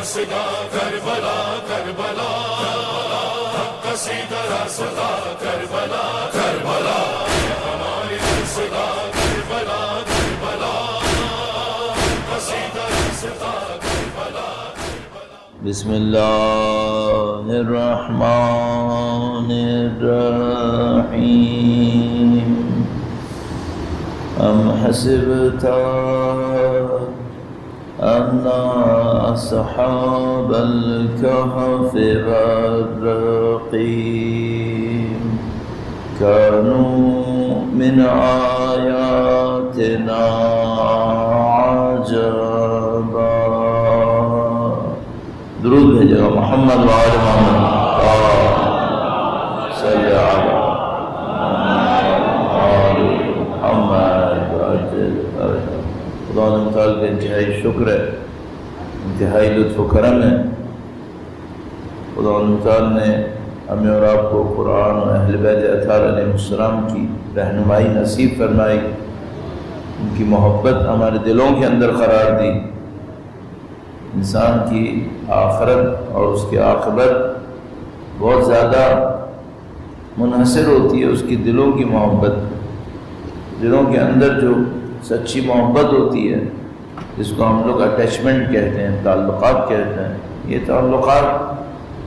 صدا کربلا کربلا قصیدہ صدا کربلا کربلا ہماری صدا کربلا کربلا قصیدہ صدا کربلا بسم اللہ الرحمن الرحیم ام حسبت ان اصحاب الكهف والرقیم كانوا من آیاتنا عجبا. درود بھیجے گا محمد وآل محمد صلی علی محمد. خدا تعالیٰ کا انتہائی شکر ہے، انتہائی لطف و کرم ہے. خدا تعالیٰ نے ہمیں اور آپ کو قرآن و اہل بیت اطہار علیہ السلام کی رہنمائی نصیب فرمائی، ان کی محبت ہمارے دلوں کے اندر قرار دی. انسان کی آخرت اور اس کی عاقبت بہت زیادہ منحصر ہوتی ہے اس کی دلوں کی محبت. دلوں کے اندر جو سچی محبت ہوتی ہے، جس کو ہم لوگ اٹیچمنٹ کہتے ہیں، تعلقات کہتے ہیں، یہ تعلقات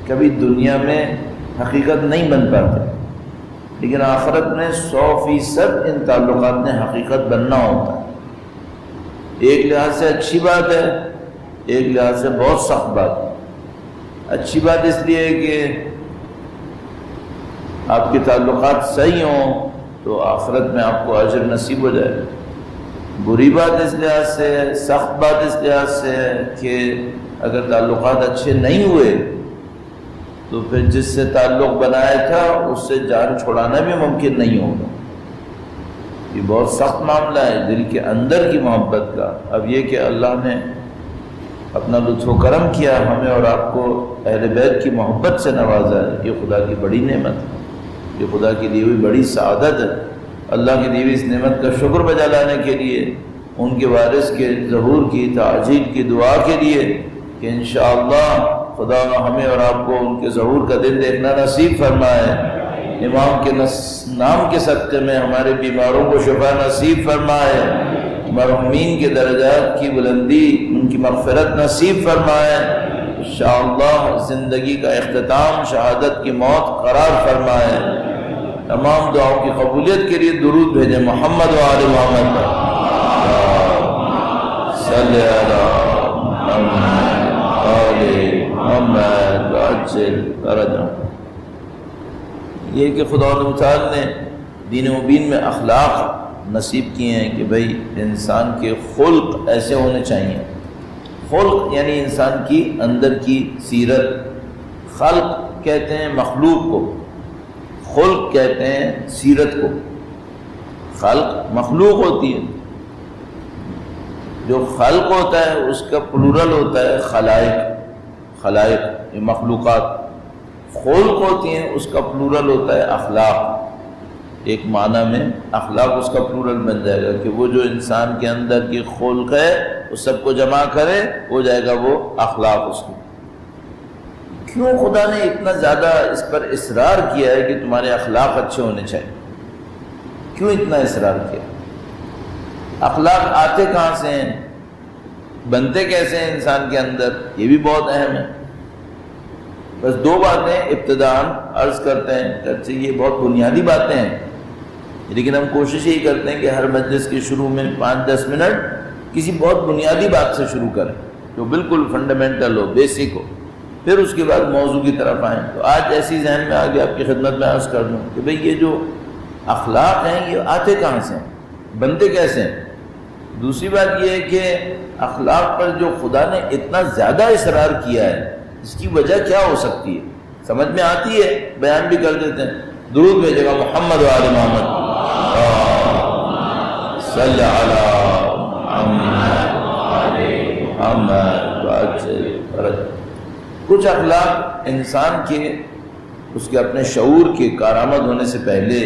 کبھی دنیا میں حقیقت نہیں بن پاتے، لیکن آخرت میں 100% ان تعلقات نے حقیقت بننا ہوتا ہے. ایک لحاظ سے اچھی بات ہے، ایک لحاظ سے بہت سخت بات ہے. اچھی بات اس لیے ہے کہ آپ کے تعلقات صحیح ہوں تو آخرت میں آپ کو اجر نصیب ہو جائے. بری بات اس لحاظ سے، سخت بات اس لحاظ سے ہے کہ اگر تعلقات اچھے نہیں ہوئے تو پھر جس سے تعلق بنایا تھا اس سے جان چھڑانا بھی ممکن نہیں ہوگا. یہ بہت سخت معاملہ ہے دل کے اندر کی محبت کا. اب یہ کہ اللہ نے اپنا لطف و کرم کیا، ہمیں اور آپ کو اہل بیت کی محبت سے نوازا ہے، یہ خدا کی بڑی نعمت ہے، یہ خدا کی دی ہوئی بڑی سعادت ہے. اللہ کی دی ہوئی اس نعمت کا شکر بجا لانے کے لیے، ان کے وارث کے ظہور کی تعجیل کی دعا کے لیے کہ انشاءاللہ خدا ہمیں اور آپ کو ان کے ظہور کا دن دیکھنا نصیب فرمائے. امام کے نام کے صدقے میں ہمارے بیماروں کو شفا نصیب فرمائے، مرحومین کے درجات کی بلندی، ان کی مغفرت نصیب فرمائے. انشاءاللہ زندگی کا اختتام شہادت کی موت قرار فرمائے. تمام دعاؤں کی قبولیت کے لیے درود بھیجیں محمد و آل محمد صلی علی محمد وعجل فرجهم. یہ کہ خدا تعالیٰ نے دین مبین میں اخلاق نصیب کیے ہیں کہ بھئی انسان کے خلق ایسے ہونے چاہیے. خلق یعنی انسان کی اندر کی سیرت. خلق کہتے ہیں مخلوق کو، خلق کہتے ہیں سیرت کو. خلق مخلوق ہوتی ہے، جو خلق ہوتا ہے اس کا پلورل ہوتا ہے خلائق. خلائق یہ مخلوقات. خلق ہوتی ہیں اس کا پلورل ہوتا ہے اخلاق. ایک معنی میں اخلاق اس کا پلورل بن جائے گا کہ وہ جو انسان کے اندر کی خلق ہے اس سب کو جمع کرے، ہو جائے گا وہ اخلاق اس کو. کیوں خدا نے اتنا زیادہ اس پر اصرار کیا ہے کہ تمہارے اخلاق اچھے ہونے چاہیے؟ کیوں اتنا اصرار کیا؟ اخلاق آتے کہاں سے ہیں، بنتے کیسے ہیں انسان کے اندر، یہ بھی بہت اہم ہے. بس دو باتیں ابتداً عرض کرتے ہیں، اچھا یہ بہت بنیادی باتیں ہیں، لیکن ہم کوشش یہی کرتے ہیں کہ ہر مجلس کے شروع میں 5-10 منٹ کسی بہت بنیادی بات سے شروع کریں جو بالکل فنڈامنٹل ہو، بیسک ہو، پھر اس کے بعد موضوع کی طرف آئیں. تو آج ایسی ذہن میں آگے آپ کی خدمت میں عرض کر دوں کہ بھئی یہ جو اخلاق ہیں یہ آتے کہاں سے ہیں، بنتے کیسے ہیں. دوسری بات یہ ہے کہ اخلاق پر جو خدا نے اتنا زیادہ اصرار کیا ہے اس کی وجہ کیا ہو سکتی ہے، سمجھ میں آتی ہے، بیان بھی کر دیتے ہیں. درود بھیجے گا محمد و آل محمد صلی علی محمد. کچھ اخلاق انسان کے اس کے اپنے شعور کے کارآمد ہونے سے پہلے،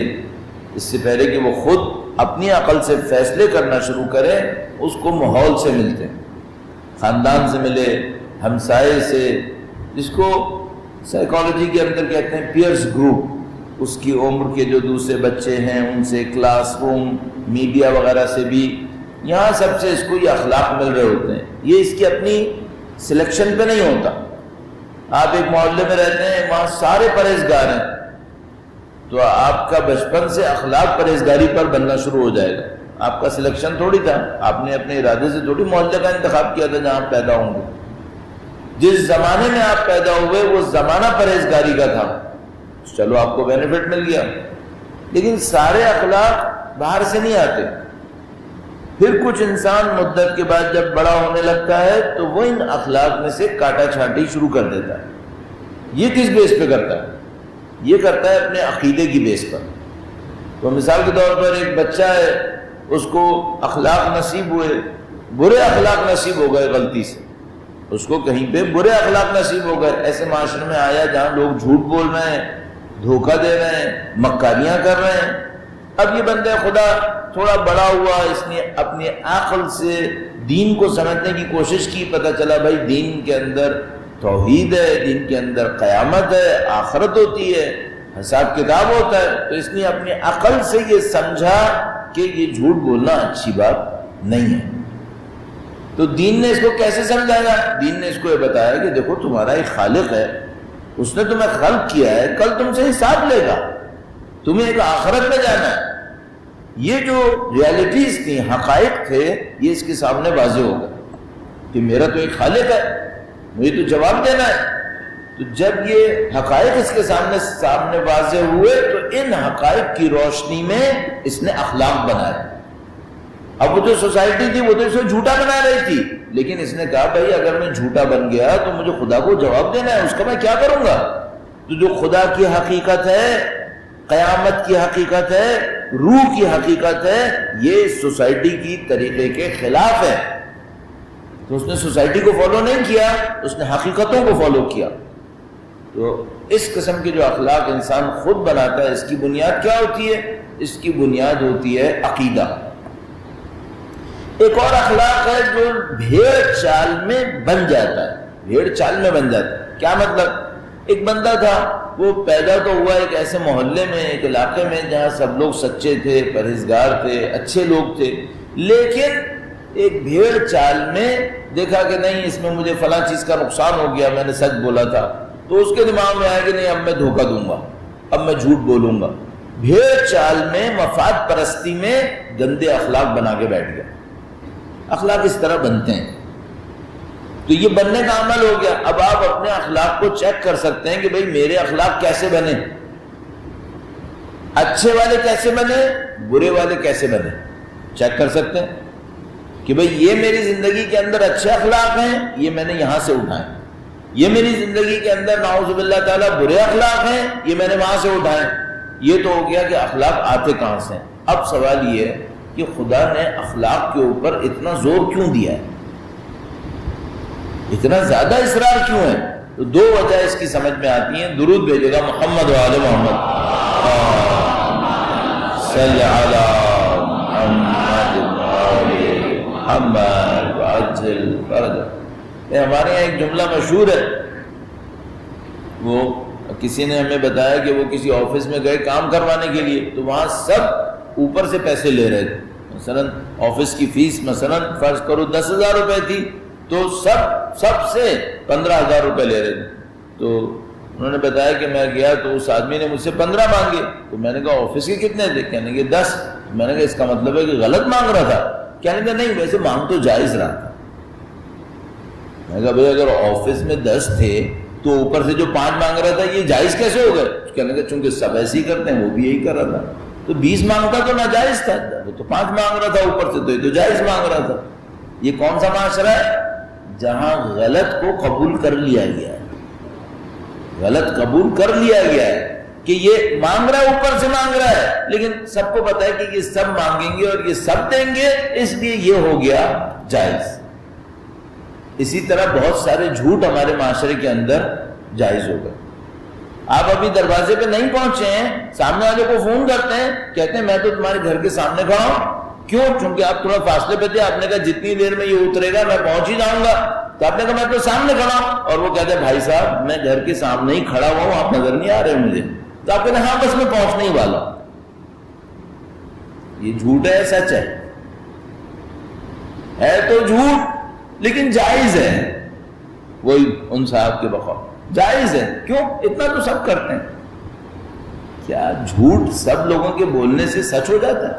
اس سے پہلے کہ وہ خود اپنی عقل سے فیصلے کرنا شروع کرے، اس کو ماحول سے ملتے ہیں. خاندان سے ملے، ہمسائے سے، جس کو سائیکالوجی کے اندر کہتے ہیں پیئرس گروپ، اس کی عمر کے جو دوسرے بچے ہیں ان سے، کلاس روم، میڈیا وغیرہ سے بھی، یہاں سب سے اس کو یہ اخلاق مل رہے ہوتے ہیں. یہ اس کی اپنی سلیکشن پہ نہیں ہوتا. آپ ایک محلے میں رہتے ہیں، وہاں سارے پرہیزگار ہیں، تو آپ کا بچپن سے اخلاق پرہیزگاری پر بننا شروع ہو جائے گا. آپ کا سلیکشن تھوڑی تھا، آپ نے اپنے ارادے سے تھوڑی محلے کا انتخاب کیا تھا جہاں آپ پیدا ہوں گے. جس زمانے میں آپ پیدا ہوئے وہ زمانہ پرہیزگاری کا تھا، چلو آپ کو بینیفٹ مل گیا. لیکن سارے اخلاق باہر سے نہیں آتے. پھر کچھ انسان مدت کے بعد جب بڑا ہونے لگتا ہے تو وہ ان اخلاق میں سے کاٹا چھانٹی شروع کر دیتا ہے. یہ کس بیس پہ کرتا ہے؟ یہ کرتا ہے اپنے عقیدے کی بیس پر. تو مثال کے طور پر ایک بچہ ہے، اس کو اخلاق نصیب ہوئے، برے اخلاق نصیب ہو گئے غلطی سے، اس کو کہیں پہ برے اخلاق نصیب ہو گئے، ایسے معاشرے میں آیا جہاں لوگ جھوٹ بول رہے ہیں، دھوکہ دے رہے ہیں، مکاریاں کر رہے ہیں. اب یہ بندہ خدا تھوڑا بڑا ہوا، اس نے اپنی عقل سے دین کو سمجھنے کی کوشش کی، پتہ چلا بھائی دین کے اندر توحید ہے، دین کے اندر قیامت ہے، آخرت ہوتی ہے، حساب کتاب ہوتا ہے. تو اس نے اپنی عقل سے یہ سمجھا کہ یہ جھوٹ بولنا اچھی بات نہیں ہے. تو دین نے اس کو کیسے سمجھایا؟ دین نے اس کو یہ بتایا کہ دیکھو تمہارا ایک خالق ہے، اس نے تمہیں خلق کیا ہے، کل تم سے حساب لے گا، تمہیں ایک آخرت میں جانا ہے. یہ جو ریالٹیز تھیں، حقائق تھے، یہ اس کے سامنے واضح ہو گئے کہ میرا تو ایک خالق ہے، مجھے تو جواب دینا ہے. تو جب یہ حقائق اس کے سامنے واضح ہوئے تو ان حقائق کی روشنی میں اس نے اخلاق بنائے. اب وہ جو سوسائٹی تھی وہ تو اسے جھوٹا بنا رہی تھی، لیکن اس نے کہا بھائی اگر میں جھوٹا بن گیا تو مجھے خدا کو جواب دینا ہے، اس کا میں کیا کروں گا؟ تو جو خدا کی حقیقت ہے، قیامت کی حقیقت ہے، روح کی حقیقت ہے، یہ سوسائٹی کی طریقے کے خلاف ہے. تو اس نے سوسائٹی کو فالو نہیں کیا، اس نے حقیقتوں کو فالو کیا. تو اس قسم کے جو اخلاق انسان خود بناتا ہے، اس کی بنیاد کیا ہوتی ہے؟ اس کی بنیاد ہوتی ہے عقیدہ. ایک اور اخلاق ہے جو بھیڑ چال میں بن جاتا ہے. بھیڑ چال میں بن جاتا ہے کیا مطلب؟ ایک بندہ تھا، وہ پیدا تو ہوا ایک ایسے محلے میں، ایک علاقے میں جہاں سب لوگ سچے تھے، پرہیزگار تھے، اچھے لوگ تھے. لیکن ایک بھیڑ چال میں دیکھا کہ نہیں اس میں مجھے فلاں چیز کا نقصان ہو گیا، میں نے سچ بولا تھا، تو اس کے دماغ میں آیا کہ نہیں اب میں دھوکہ دوں گا، اب میں جھوٹ بولوں گا. بھیڑ چال میں، مفاد پرستی میں گندے اخلاق بنا کے بیٹھ گیا. اخلاق اس طرح بنتے ہیں. تو یہ بننے کا عمل ہو گیا. اب آپ اپنے اخلاق کو چیک کر سکتے ہیں کہ بھئی میرے اخلاق کیسے بنے، اچھے والے کیسے بنے، برے والے کیسے بنے. چیک کر سکتے ہیں کہ بھئی یہ میری زندگی کے اندر اچھے اخلاق ہیں، یہ میں نے یہاں سے اٹھائے. یہ میری زندگی کے اندر نعوذ باللہ تعالیٰ برے اخلاق ہیں، یہ میں نے وہاں سے اٹھائے. یہ تو ہو گیا کہ اخلاق آتے کہاں سے ہیں. اب سوال یہ ہے کہ خدا نے اخلاق کے اوپر اتنا زور کیوں دیا ہے، اتنا زیادہ اصرار کیوں ہے؟ تو دو وجہ اس کی سمجھ میں آتی ہیں. درود بھیجے گا محمد و آل محمد صلی علی محمد محمد وعجل فرجہ. ہمارے یہاں ایک جملہ مشہور ہے، وہ کسی نے ہمیں بتایا کہ وہ کسی آفس میں گئے کام کروانے کے لیے، تو وہاں سب اوپر سے پیسے لے رہے تھے. مثلا آفس کی فیس مثلا فرض کرو 10,000 روپے تھی، تو سب سے 15,000 روپے لے رہے تھے. تو انہوں نے بتایا کہ میں گیا تو اس آدمی نے مجھ سے 15 مانگے. تو میں نے کہا آفس کے کتنے تھے؟ کہنے کے 10. میں نے کہا اس کا مطلب ہے کہ غلط مانگ رہا تھا. کہنے کہ نہیں ویسے مانگ تو جائز رہا تھا. میں نے کہا بھائی اگر آفس میں 10 تھے تو اوپر سے جو 5 مانگ رہا تھا یہ جائز کیسے ہو گئے؟ کہنے کہ چونکہ سب ایسے ہی کرتے ہیں، وہ بھی یہی کر رہا تھا، تو 20 مانگتا تو ناجائز تھا، وہ تو 5 مانگ رہا تھا اوپر سے، تو یہ تو جائز مانگ رہا تھا. یہ کون سا معاشرہ ہے جہاں غلط کو قبول کر لیا گیا ہے، غلط قبول کر لیا گیا ہے کہ یہ مانگ رہا ہے، اوپر سے مانگ رہا ہے، لیکن سب کو پتا ہے کہ یہ سب مانگیں گے اور یہ سب دیں گے، اس لیے یہ ہو گیا جائز. اسی طرح بہت سارے جھوٹ ہمارے معاشرے کے اندر جائز ہو گئے. آپ ابھی دروازے پہ نہیں پہنچے ہیں، سامنے والے کو فون کرتے ہیں، کہتے ہیں میں تو تمہارے گھر کے سامنے کھڑا ہوں. کیوں؟ چونکہ آپ تھوڑا فاصلے پہ تھے، آپ نے کہا جتنی دیر میں یہ اترے گا میں پہنچ ہی جاؤں گا. تو آپ نے کہا میں تو سامنے کھڑا ہوں، اور وہ کہتے ہیں بھائی صاحب میں گھر کے سامنے ہی کھڑا ہوا ہوں، آپ نظر نہیں آ رہے مجھے. تو آپ کہتے ہیں ہاں بس میں پہنچنے ہی والا ہوں. یہ جھوٹ ہے سچ ہے تو جھوٹ لیکن جائز ہے. وہی ان صاحب کے بقول جائز ہے. کیوں؟ اتنا تو سب کرتے ہیں. کیا جھوٹ سب لوگوں کے بولنے سے سچ ہو جاتا ہے؟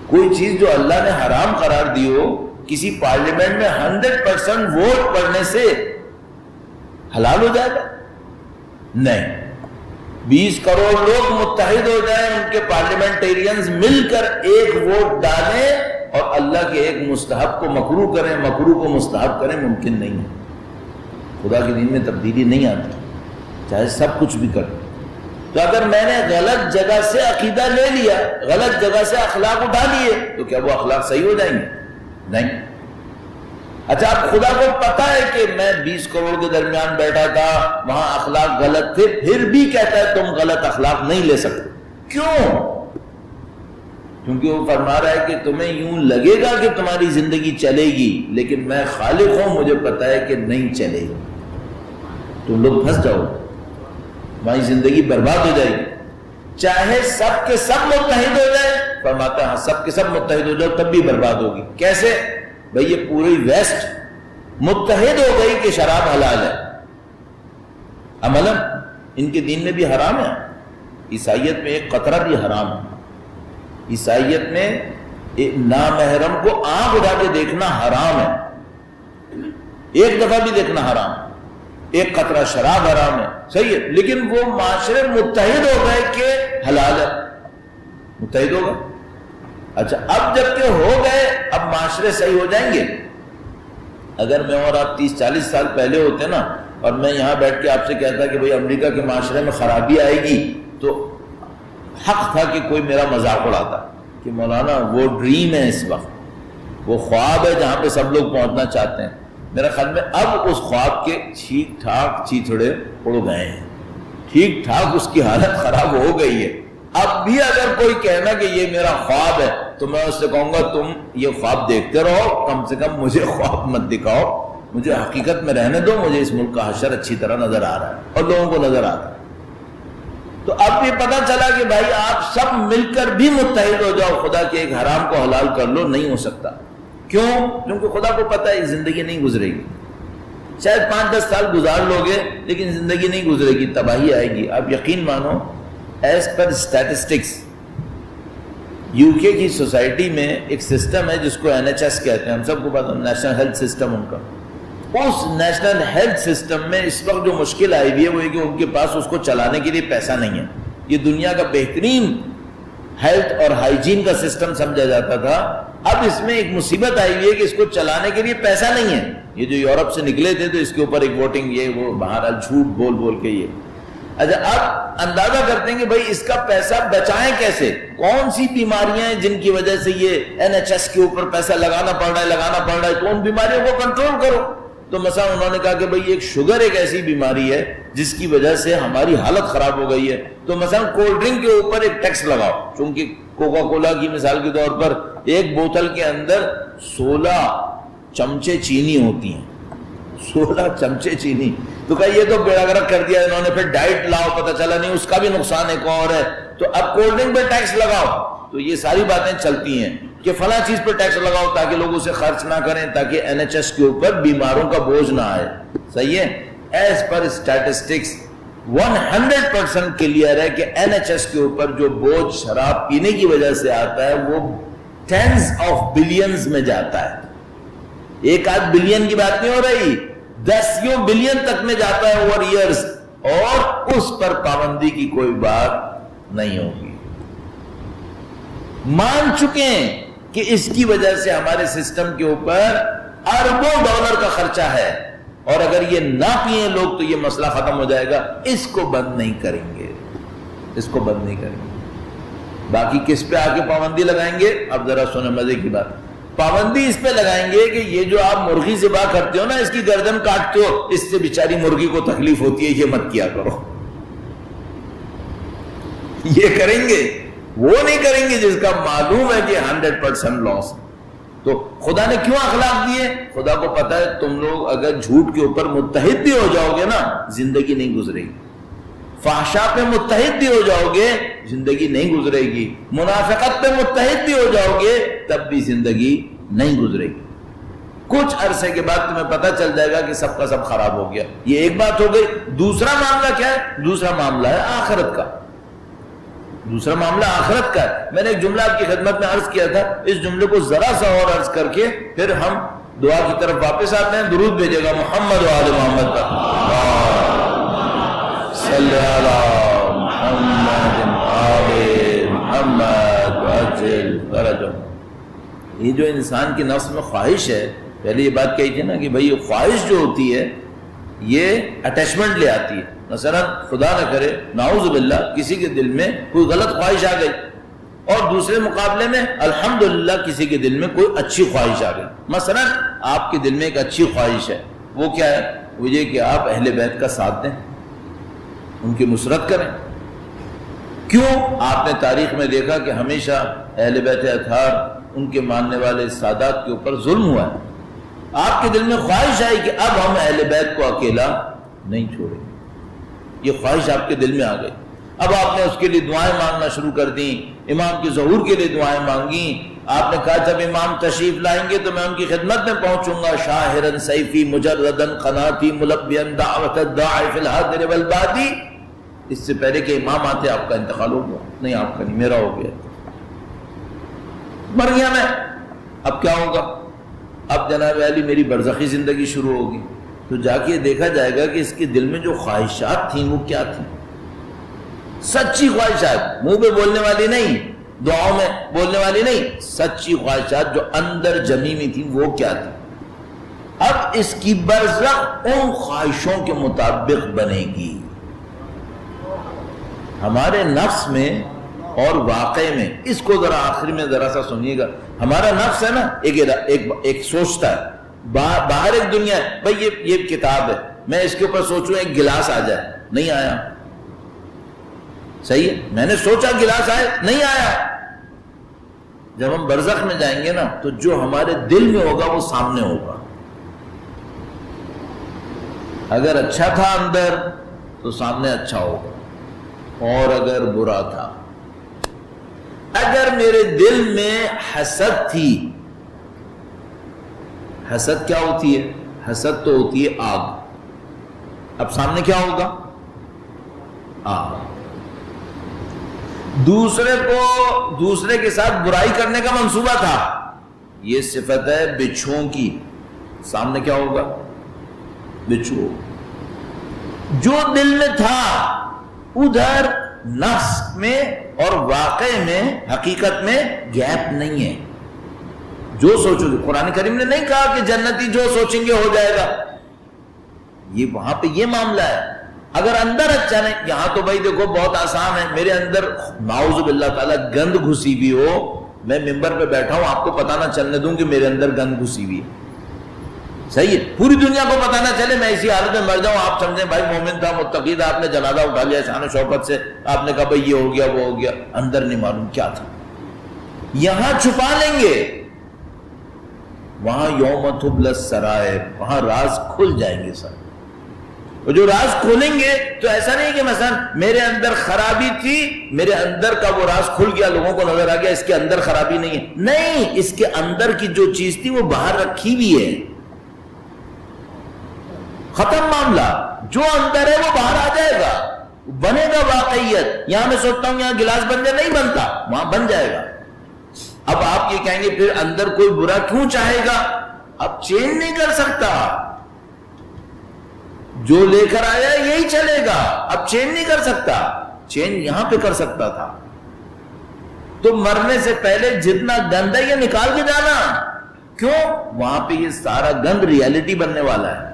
کوئی چیز جو اللہ نے حرام قرار دی ہو کسی پارلیمنٹ میں 100% ووٹ پڑنے سے حلال ہو جائے گا؟ نہیں. 20 کروڑ لوگ متحد ہو جائیں، ان کے پارلیمنٹیرینز مل کر ایک ووٹ ڈالیں اور اللہ کے ایک مستحب کو مکروہ کریں، مکروہ کو مستحب کریں، ممکن نہیں ہے. خدا کے دین میں تبدیلی نہیں آتی چاہے سب کچھ بھی کریں. تو اگر میں نے غلط جگہ سے عقیدہ لے لیا، غلط جگہ سے اخلاق اٹھا لیے، تو کیا وہ اخلاق صحیح ہو جائیں گے؟ نہیں. اچھا اب خدا کو پتا ہے کہ میں 20 کروڑ کے درمیان بیٹھا تھا، وہاں اخلاق غلط تھے، پھر بھی کہتا ہے تم غلط اخلاق نہیں لے سکتے. کیوں؟ کیونکہ وہ فرما رہا ہے کہ تمہیں یوں لگے گا کہ تمہاری زندگی چلے گی، لیکن میں خالق ہوں، مجھے پتا ہے کہ نہیں چلے گی. تم لوگ پھنس جاؤ، تمہاری زندگی برباد ہو جائے گی. چاہے سب کے سب متحد ہو جائے، فرماتا ہے ہاں سب کے سب متحد ہو جاؤ تب بھی برباد ہوگی. کیسے؟ بھئی یہ پوری ویسٹ متحد ہو گئی کہ شراب حلال ہے، عملاً ان کے دین میں بھی حرام ہے. عیسائیت میں ایک قطرہ بھی حرام ہے. عیسائیت میں ایک نامحرم کو آنکھ اٹھا کے دیکھنا حرام ہے، ایک دفعہ بھی دیکھنا حرام ہے. ایک قطرہ شراب حرام ہے، صحیح ہے، لیکن وہ معاشرے متحد ہو گئے کہ حلال ہے، متحد ہوگا. اچھا اب جب کہ ہو گئے، اب معاشرے صحیح ہو جائیں گے. اگر میں اور آپ 30-40 سال پہلے ہوتے نا اور میں یہاں بیٹھ کے آپ سے کہتا کہ بھئی امریکہ کے معاشرے میں خرابی آئے گی، تو حق تھا کہ کوئی میرا مذاق اڑاتا کہ مولانا وہ ڈریم ہے، اس وقت وہ خواب ہے جہاں پہ سب لوگ پہنچنا چاہتے ہیں. میرا خیال میں اب اس خواب کے ٹھیک ٹھاک چیتھڑے اڑ گئے ہیں، ٹھیک ٹھاک اس کی حالت خراب ہو گئی ہے. اب بھی اگر کوئی کہنا کہ یہ میرا خواب ہے تو میں اس سے کہوں گا تم یہ خواب دیکھتے رہو، کم سے کم مجھے خواب مت دکھاؤ، مجھے حقیقت میں رہنے دو. مجھے اس ملک کا حشر اچھی طرح نظر آ رہا ہے اور لوگوں کو نظر آ رہا ہے. تو اب یہ پتہ چلا کہ بھائی آپ سب مل کر بھی متحد ہو جاؤ، خدا کے ایک حرام کو حلال کر لو، نہیں ہو سکتا. کیوں؟ کیونکہ خدا کو پتہ ہے زندگی نہیں گزرے گی. شاید 5-10 سال گزار لوگے لیکن زندگی نہیں گزرے گی، تباہی آئے گی. آپ یقین مانو ایز پر اسٹیٹسٹکس یو کے کی سوسائٹی میں ایک سسٹم ہے جس کو NHS کہتے ہیں، ہم سب کو پتہ ہے، نیشنل ہیلتھ سسٹم ان کا. اس نیشنل ہیلتھ سسٹم میں اس وقت جو مشکل آئی ہوئی ہے وہ یہ کہ ان کے پاس اس کو چلانے کے لیے پیسہ نہیں ہے. یہ دنیا کا بہترین ہیلتھ اور ہائیجین کا سسٹم سمجھا جاتا تھا. اب اس میں ایک مصیبت آئی ہوئی ہے کہ اس کو چلانے کے لیے پیسہ نہیں ہے. یہ جو یورپ سے نکلے تھے تو اس کے اوپر ایک ووٹنگ یہ وہ بہرحال جھوٹ بول بول کے یہ. اچھا اب اندازہ کرتے ہیں کہ بھائی اس کا پیسہ بچائیں کیسے، کون سی بیماریاں ہیں جن کی وجہ سے یہ NHS کے اوپر پیسہ لگانا پڑ رہا ہے، تو ان بیماریوں کو کنٹرول کرو. تو مثلا انہوں نے کہا کہ بھئی ایک شوگر ایک ایسی بیماری ہے جس کی وجہ سے ہماری حالت خراب ہو گئی ہے، تو مثلا کولڈ ڈرنک کے اوپر ایک ٹیکس لگاؤ. چونکہ کوکا کولا کی مثال کے طور پر ایک بوتل کے اندر 16 چمچے چینی ہوتی ہیں، 16 چمچے چینی. تو کہا یہ تو بیڑا گرک کر دیا انہوں نے. پھر ڈائٹ لاؤ، پتہ چلا نہیں اس کا بھی نقصان ایک اور ہے، تو اب کولڈ ڈرنک پہ ٹیکس لگاؤ. تو یہ ساری باتیں چلتی ہیں کہ فلاں چیز پہ ٹیکس لگاؤ تاکہ لوگ اسے خرچ نہ کریں، تاکہ NHS کے اوپر بیماروں کا بوجھ نہ آئے. صحیح ہے. ایز پر اسٹیٹسٹکس 100% کلیئر ہے کہ NHS کے اوپر جو بوجھ شراب پینے کی وجہ سے آتا ہے وہ ٹینز آف بلینز میں جاتا ہے. 1-8 بلین کی بات نہیں ہو رہی، 10 بلین تک میں جاتا ہے اوور ایئرز، اور اس پر پابندی کی کوئی بات نہیں ہوگی. مان چکے ہیں کہ اس کی وجہ سے ہمارے سسٹم کے اوپر اربوں ڈالر کا خرچہ ہے، اور اگر یہ نہ پیئیں لوگ تو یہ مسئلہ ختم ہو جائے گا. اس کو بند نہیں کریں گے، اس کو بند نہیں کریں گے. باقی کس پہ آ کے پابندی لگائیں گے؟ اب ذرا سنیں مزے کی بات. پابندی اس پہ لگائیں گے کہ یہ جو آپ مرغی ذبح کرتے ہو نا، اس کی گردن کاٹتے ہو، اس سے بیچاری مرغی کو تکلیف ہوتی ہے، یہ مت کیا کرو. یہ کریں گے، وہ نہیں کریں گے جس کا معلوم ہے کہ 100% لاس. تو خدا نے کیوں اخلاق دیے؟ خدا کو پتا ہے تم لوگ اگر جھوٹ کے اوپر متحد بھی ہو جاؤ گے نا زندگی نہیں گزرے گی، فحشا پہ متحد بھی ہو جاؤ گے زندگی نہیں گزرے گی، منافقت پہ متحد بھی ہو جاؤ گے تب بھی زندگی نہیں گزرے گی۔ کچھ عرصے کے بعد تمہیں پتہ چل جائے گا کہ سب کا سب خراب ہو گیا۔ یہ ایک بات ہو گئی۔ دوسرا معاملہ کیا ہے؟ دوسرا معاملہ ہے آخرت کا۔ دوسرا معاملہ آخرت کا ہے۔ میں نے ایک جملہ آپ کی خدمت میں عرض کیا تھا، اس جملے کو ذرا سا اور عرض کر کے پھر ہم دعا کی طرف واپس آتے ہیں۔ درود بھیجے گا محمد و آل محمد پر، صلی علی محمد آل محمد وعجل فرجهم۔ یہ جو انسان کی نفس میں خواہش ہے، پہلے یہ بات کہی تھی نا کہ بھئی یہ خواہش جو ہوتی ہے یہ اٹیچمنٹ لے آتی ہے۔ مثلا خدا نہ کرے نعوذ باللہ کسی کے دل میں کوئی غلط خواہش آ گئی اور دوسرے مقابلے میں الحمدللہ کسی کے دل میں کوئی اچھی خواہش آ گئی۔ مثلا آپ کے دل میں ایک اچھی خواہش ہے، وہ کیا ہے؟ وہ یہ کہ آپ اہل بیت کا ساتھ دیں، ان کی نصرت کریں۔ کیوں؟ آپ نے تاریخ میں دیکھا کہ ہمیشہ اہل بیت اطہار ان کے ماننے والے سادات کے اوپر ظلم ہوا ہے۔ آپ کے دل میں خواہش آئی کہ اب ہم اہل بیت کو اکیلا نہیں چھوڑیں گے، یہ خواہش آپ کے دل میں آ گئی۔ اب آپ نے اس کے لیے دعائیں مانگنا شروع کر دیں، امام کے ظہور کے لیے دعائیں مانگیں۔ آپ نے کہا جب امام تشریف لائیں گے تو میں ان کی خدمت میں پہنچوں گا، شاہرن سیفی مجردن قناتی ملبین دعوت الداعی فی الحاضر والبادی۔ اس سے پہلے کہ امام آتے آپ کا انتقال ہو گیا۔ نہیں، آپ کا نہیں، میرا ہو گیا، مر گیا میں، اب کیا ہوگا؟ اب جناب علی میری برزخی زندگی شروع ہوگی۔ تو جا کے دیکھا جائے گا کہ اس کے دل میں جو خواہشات تھیں وہ کیا تھیں؟ سچی خواہشات، منہ پہ بولنے والی نہیں، دعاؤں میں بولنے والی نہیں، سچی خواہشات جو اندر جمی ہوئی تھیں وہ کیا تھی؟ اب اس کی برزخ ان خواہشوں کے مطابق بنے گی۔ ہمارے نفس میں اور واقع میں، اس کو ذرا آخری میں ذرا سا سنیے گا، ہمارا نفس ہے نا ایک سوچتا ہے، باہر ایک دنیا ہے، بھئی یہ کتاب ہے، میں اس کے اوپر سوچوں ایک گلاس آ جائے، نہیں آیا، صحیح ہے، میں نے سوچا گلاس آئے، نہیں آیا۔ جب ہم برزخ میں جائیں گے نا تو جو ہمارے دل میں ہوگا وہ سامنے ہوگا۔ اگر اچھا تھا اندر تو سامنے اچھا ہوگا، اور اگر برا تھا، اگر میرے دل میں حسد تھی، حسد کیا ہوتی ہے؟ حسد تو ہوتی ہے آگ، اب سامنے کیا ہوگا؟ آگ۔ دوسرے کے ساتھ برائی کرنے کا منصوبہ تھا، یہ صفت ہے بچھوؤں کی، سامنے کیا ہوگا؟ بچھو۔ جو دل میں تھا ادھر نفس میں اور واقع میں حقیقت میں گیپ نہیں ہے۔ جو سوچو گے، قرآن کریم نے نہیں کہا کہ جنتی جو سوچیں گے ہو جائے گا، یہ وہاں پہ یہ معاملہ ہے۔ اگر اندر اچھا نہیں، یہاں تو بھائی دیکھو بہت آسان ہے، میرے اندر نعوذ باللہ تعالیٰ گند گھسی ہوئی ہو، میں ممبر پہ بیٹھا ہوں، آپ کو پتہ نہ چلنے دوں کہ میرے اندر گند گھسی ہوئی ہے، صحیح ہے، پوری دنیا کو پتہ نہ چلے، میں اسی حالت میں مر جاؤں، آپ سمجھیں بھائی مومن تھا، متقی تھا، آپ نے جنازہ اٹھا لیا شان و شوکت سے، آپ نے کہا بھائی یہ ہو گیا وہ ہو گیا، اندر نہیں معلوم کیا تھا۔ یہاں چھپا لیں گے، وہاں یوم تبلی السرائر، وہاں راز کھل جائیں گے سر۔ اور جو راز کھولیں گے تو ایسا نہیں کہ مثلا میرے اندر خرابی تھی، میرے اندر کا وہ راز کھل گیا، لوگوں کو نظر آ گیا اس کے اندر خرابی نہیں ہے، نہیں، اس کے اندر کی جو چیز تھی وہ باہر رکھی ہوئی ہے، ختم معاملہ، جو اندر ہے وہ باہر آ جائے گا، بنے گا واقعیت۔ یہاں میں سوچتا ہوں یہاں گلاس بن جائے، نہیں بنتا، وہاں بن جائے گا۔ اب آپ یہ کہیں گے پھر اندر کوئی برا کیوں چاہے گا؟ اب چینج نہیں کر سکتا، جو لے کر آیا یہی چلے گا، اب چینج نہیں کر سکتا، چینج یہاں پہ کر سکتا تھا۔ تو مرنے سے پہلے جتنا گند ہے یہ نکال کے جانا، کیوں؟ وہاں پہ یہ سارا گند ریالٹی بننے والا ہے۔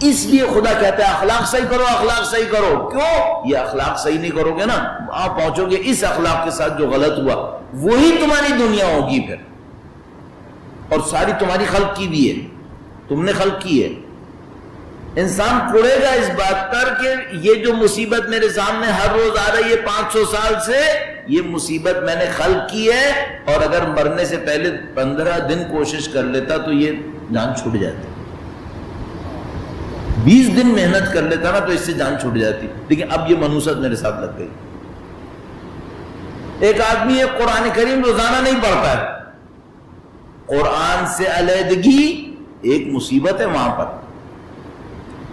اس لیے خدا کہتا ہے اخلاق صحیح کرو، اخلاق صحیح کرو، کیوں؟ یہ اخلاق صحیح نہیں کرو گے نا، وہاں پہنچو گے اس اخلاق کے ساتھ جو غلط ہوا وہی تمہاری دنیا ہوگی پھر، اور ساری تمہاری خلق کی بھی ہے، تم نے خلق کی ہے۔ انسان پڑے گا اس بات پر کہ یہ جو مصیبت میرے سامنے ہر روز آ رہی ہے 500 سال سے، یہ مصیبت میں نے خلق کی ہے، اور اگر مرنے سے پہلے 15 دن کوشش کر لیتا تو یہ جان چھوٹ جاتی، 20 دن محنت کر لیتا نا تو اس سے جان چھوٹ جاتی، لیکن اب یہ منوست میرے ساتھ لگ گئی۔ ایک آدمی ہے قرآن کریم روزانہ نہیں پڑھتا ہے، قرآن سے علیحدگی ایک مصیبت ہے وہاں پر،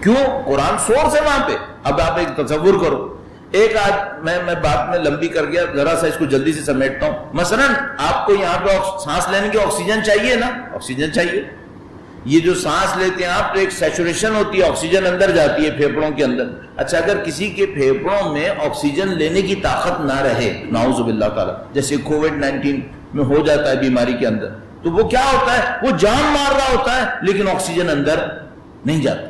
کیوں؟ قرآن سورس ہے وہاں پہ۔ اب آپ ایک تصور کرو، ایک میں بات میں لمبی کر گیا، ذرا سا اس کو جلدی سے سمیٹتا ہوں۔ مثلا آپ کو یہاں پہ سانس لینے کی آکسیجن چاہیے نا، آکسیجن چاہیے، یہ جو سانس لیتے ہیں آپ تو ایک سیچوریشن ہوتی ہے، آکسیجن اندر جاتی ہے پھیپڑوں کے اندر۔ اچھا اگر کسی کے پھیپڑوں میں آکسیجن لینے کی طاقت نہ رہے، نعوذ باللہ تعالیٰ، جیسے کووڈ-19 میں ہو جاتا ہے بیماری کے اندر، تو وہ کیا ہوتا ہے؟ وہ جان مار رہا ہوتا ہے لیکن آکسیجن اندر نہیں جاتی۔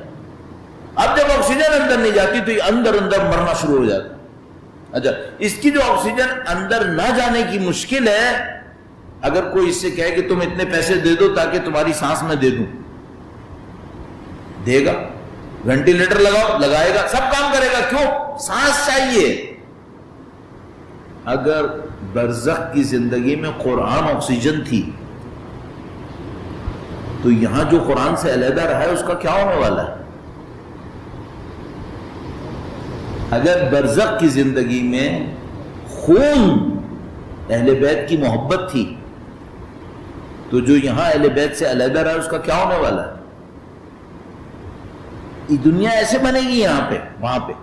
اب جب آکسیجن اندر نہیں جاتی تو یہ اندر مرنا شروع ہو جاتا ہے۔ اچھا اس کی جو آکسیجن اندر نہ جانے کی مشکل ہے، اگر کوئی اس سے کہے کہ تم اتنے پیسے دے دو تاکہ تمہاری سانس میں دے دوں، دے گا؟ وینٹیلیٹر لگاؤ، لگائے گا، سب کام کرے گا، کیوں؟ سانس چاہیے۔ اگر برزخ کی زندگی میں قرآن آکسیجن تھی تو یہاں جو قرآن سے علیحدہ رہا ہے اس کا کیا ہونے والا ہے؟ اگر برزخ کی زندگی میں خون اہل بیت کی محبت تھی تو جو یہاں اہل بیت سے علیحدہ رہا ہے اس کا کیا ہونے والا ہے؟ یہ دنیا ایسے بنے گی یہاں پہ وہاں پہ،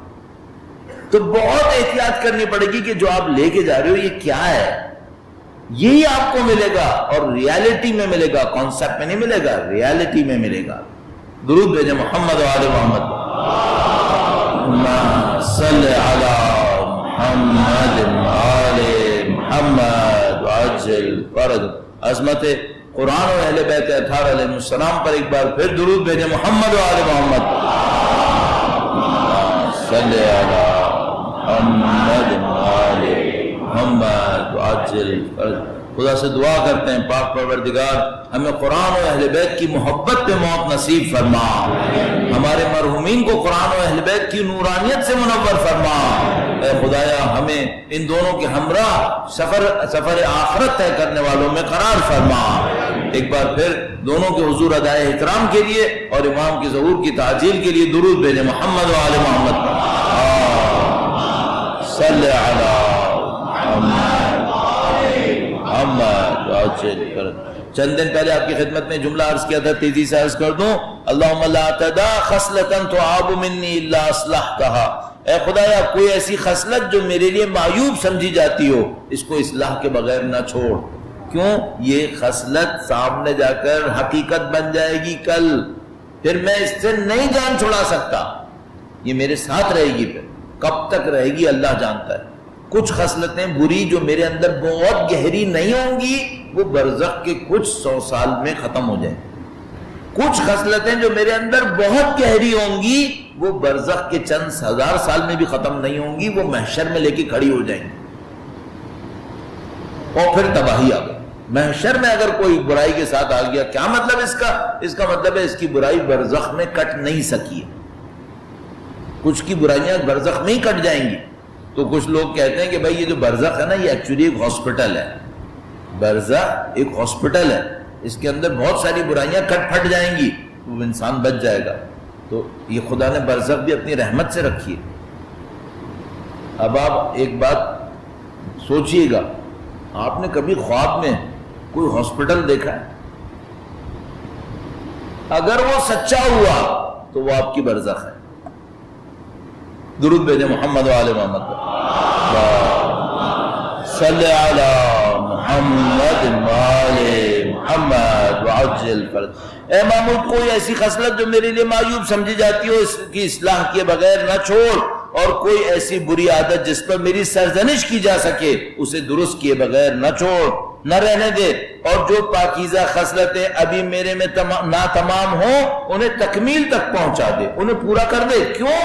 تو بہت احتیاط کرنی پڑے گی کہ جو آپ لے کے جا رہے ہو یہ کیا ہے، یہی آپ کو ملے گا، اور ریالٹی میں ملے گا، کانسیپٹ میں نہیں ملے گا، ریالٹی میں ملے گا۔ درود بھیجیں محمد و آل محمد، صلی علی محمد آل محمد وعجل فرج۔ عظمت قرآن و اہل بیت اطہار علیہ السلام پر ایک بار پھر درود بھیجیں محمد و آل محمد، صلی علی محمد آل محمد وعجل فرج۔ خدا سے دعا کرتے ہیں پاک پروردگار ہمیں قرآن و اہل بیت کی محبت پہ موت نصیب فرما، ہمارے مرحومین کو قرآن و اہل بیت کی نورانیت سے منور فرما۔ اے خدایا ہمیں ان دونوں کے ہمراہ سفر آخرت طے کرنے والوں میں قرار فرما۔ ایک بار پھر دونوں کے حضور ادائے احترام کے لیے اور امام کے ظہور کی تعجیل کے لیے درود بھیجیں محمد و آل محمد، صلی علی محمد وعجل فرج۔ چند دن پہلے آپ کی خدمت میں جملہ عرض کیا تھا، تیزی سے عرض کر دوں، اللہم لا تدع خصلتا تعاب منی الا اصلحتہا۔ اے خدایا کوئی ایسی خصلت جو میرے لیے معیوب سمجھی جاتی ہو اس کو اصلاح کے بغیر نہ چھوڑ، کیوں؟ یہ خصلت سامنے جا کر حقیقت بن جائے گی کل، پھر میں اس سے نہیں جان چھڑا سکتا، یہ میرے ساتھ رہے گی، پھر کب تک رہے گی اللہ جانتا ہے۔ کچھ خصلتیں بری جو میرے اندر بہت گہری نہیں ہوں گی وہ برزخ کے کچھ 100 سال میں ختم ہو جائیں، کچھ خصلتیں جو میرے اندر بہت گہری ہوں گی وہ برزخ کے چند 1000 سال میں بھی ختم نہیں ہوں گی، وہ محشر میں لے کے کھڑی ہو جائیں گی، اور پھر تباہی آ گئی۔ محشر میں اگر کوئی برائی کے ساتھ آ گیا، کیا مطلب اس کا مطلب ہے اس کی برائی برزخ میں کٹ نہیں سکی ہے، کچھ کی برائیاں برزخ میں ہی کٹ جائیں گی۔ تو کچھ لوگ کہتے ہیں کہ بھائی یہ جو برزخ ہے نا یہ ایکچولی ایک ہاسپٹل ہے، برزخ ایک ہاسپٹل ہے، اس کے اندر بہت ساری برائیاں کٹ پھٹ جائیں گی تو وہ انسان بچ جائے گا، تو یہ خدا نے برزخ بھی اپنی رحمت سے رکھی ہے۔ اب آپ ایک بات سوچئے گا، آپ نے کبھی خواب میں کوئی ہاسپٹل دیکھا ہے؟ اگر وہ سچا ہوا تو وہ آپ کی برزخ ہے۔ درود بھیجیں محمد و آل محمد، صلی علی محمد و آل محمد وعجل فرج۔ اے محمود کوئی ایسی خصلت جو میرے لیے معیوب سمجھی جاتی ہو اس کی اصلاح کیے بغیر نہ چھوڑ، اور کوئی ایسی بری عادت جس پر میری سرزنش کی جا سکے اسے درست کیے بغیر نہ چھوڑ، نہ رہنے دے، اور جو پاکیزہ خصلتیں ابھی میرے میں ناتمام ہوں انہیں تکمیل تک پہنچا دے، انہیں پورا کر دے، کیوں؟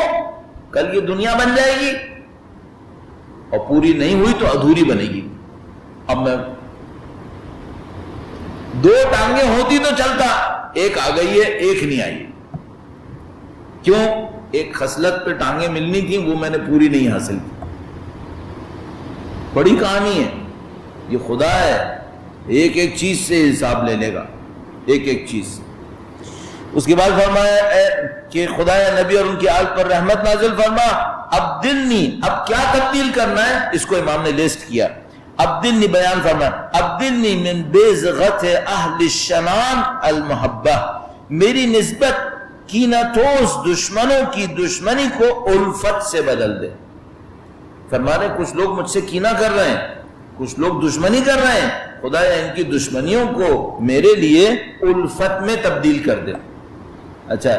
کل یہ دنیا بن جائے گی اور پوری نہیں ہوئی تو ادھوری بنے گی۔ اب میں 2 ٹانگیں ہوتی تو چلتا، ایک آ گئی ہے ایک نہیں آئی، کیوں؟ ایک خصلت پہ ٹانگیں ملنی تھی وہ میں نے پوری نہیں حاصل کی۔ بڑی کہانی ہے، یہ خدا ہے ایک ایک چیز سے حساب لینے کا، ایک ایک چیز۔ اس کے بعد فرمایا کہ خدا یا نبی اور ان کی آل پر رحمت نازل فرما، ابدلنی، اب کیا تبدیل کرنا ہے اس کو امام نے لسٹ کیا، ابدلنی بیان فرما، ابدلنی من بزغت اہل الشنان المحبہ، میری نسبت کینہ توز دشمنوں کی دشمنی کو الفت سے بدل دے۔ فرما رہے کچھ لوگ مجھ سے کینہ کر رہے ہیں، کچھ لوگ دشمنی کر رہے ہیں، خدا یا ان کی دشمنیوں کو میرے لیے الفت میں تبدیل کر دے۔ اچھا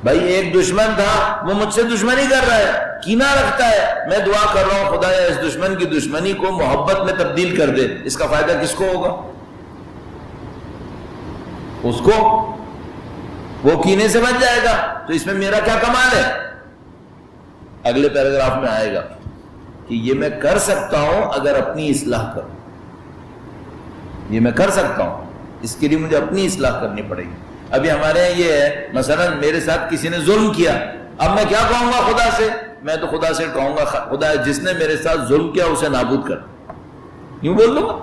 بھائی ایک دشمن تھا وہ مجھ سے دشمنی کر رہا ہے، کینہ رکھتا ہے، میں دعا کر رہا ہوں خدا یا اس دشمن کی دشمنی کو محبت میں تبدیل کر دے، اس کا فائدہ کس کو ہوگا؟ اس کو، وہ کینے سے بچ جائے گا، تو اس میں میرا کیا کمال ہے؟ اگلے پیراگراف میں آئے گا کہ یہ میں کر سکتا ہوں اگر اپنی اصلاح کروں، یہ میں کر سکتا ہوں، اس کے لیے مجھے اپنی اصلاح کرنی پڑے گی۔ ابھی ہمارے یہاں یہ ہے مثلا میرے ساتھ کسی نے ظلم کیا، اب میں کیا کہوں گا خدا سے؟ میں تو خدا سے کہوں گا خدا جس نے میرے ساتھ ظلم کیا اسے نابود کر، یوں بول دوں گا۔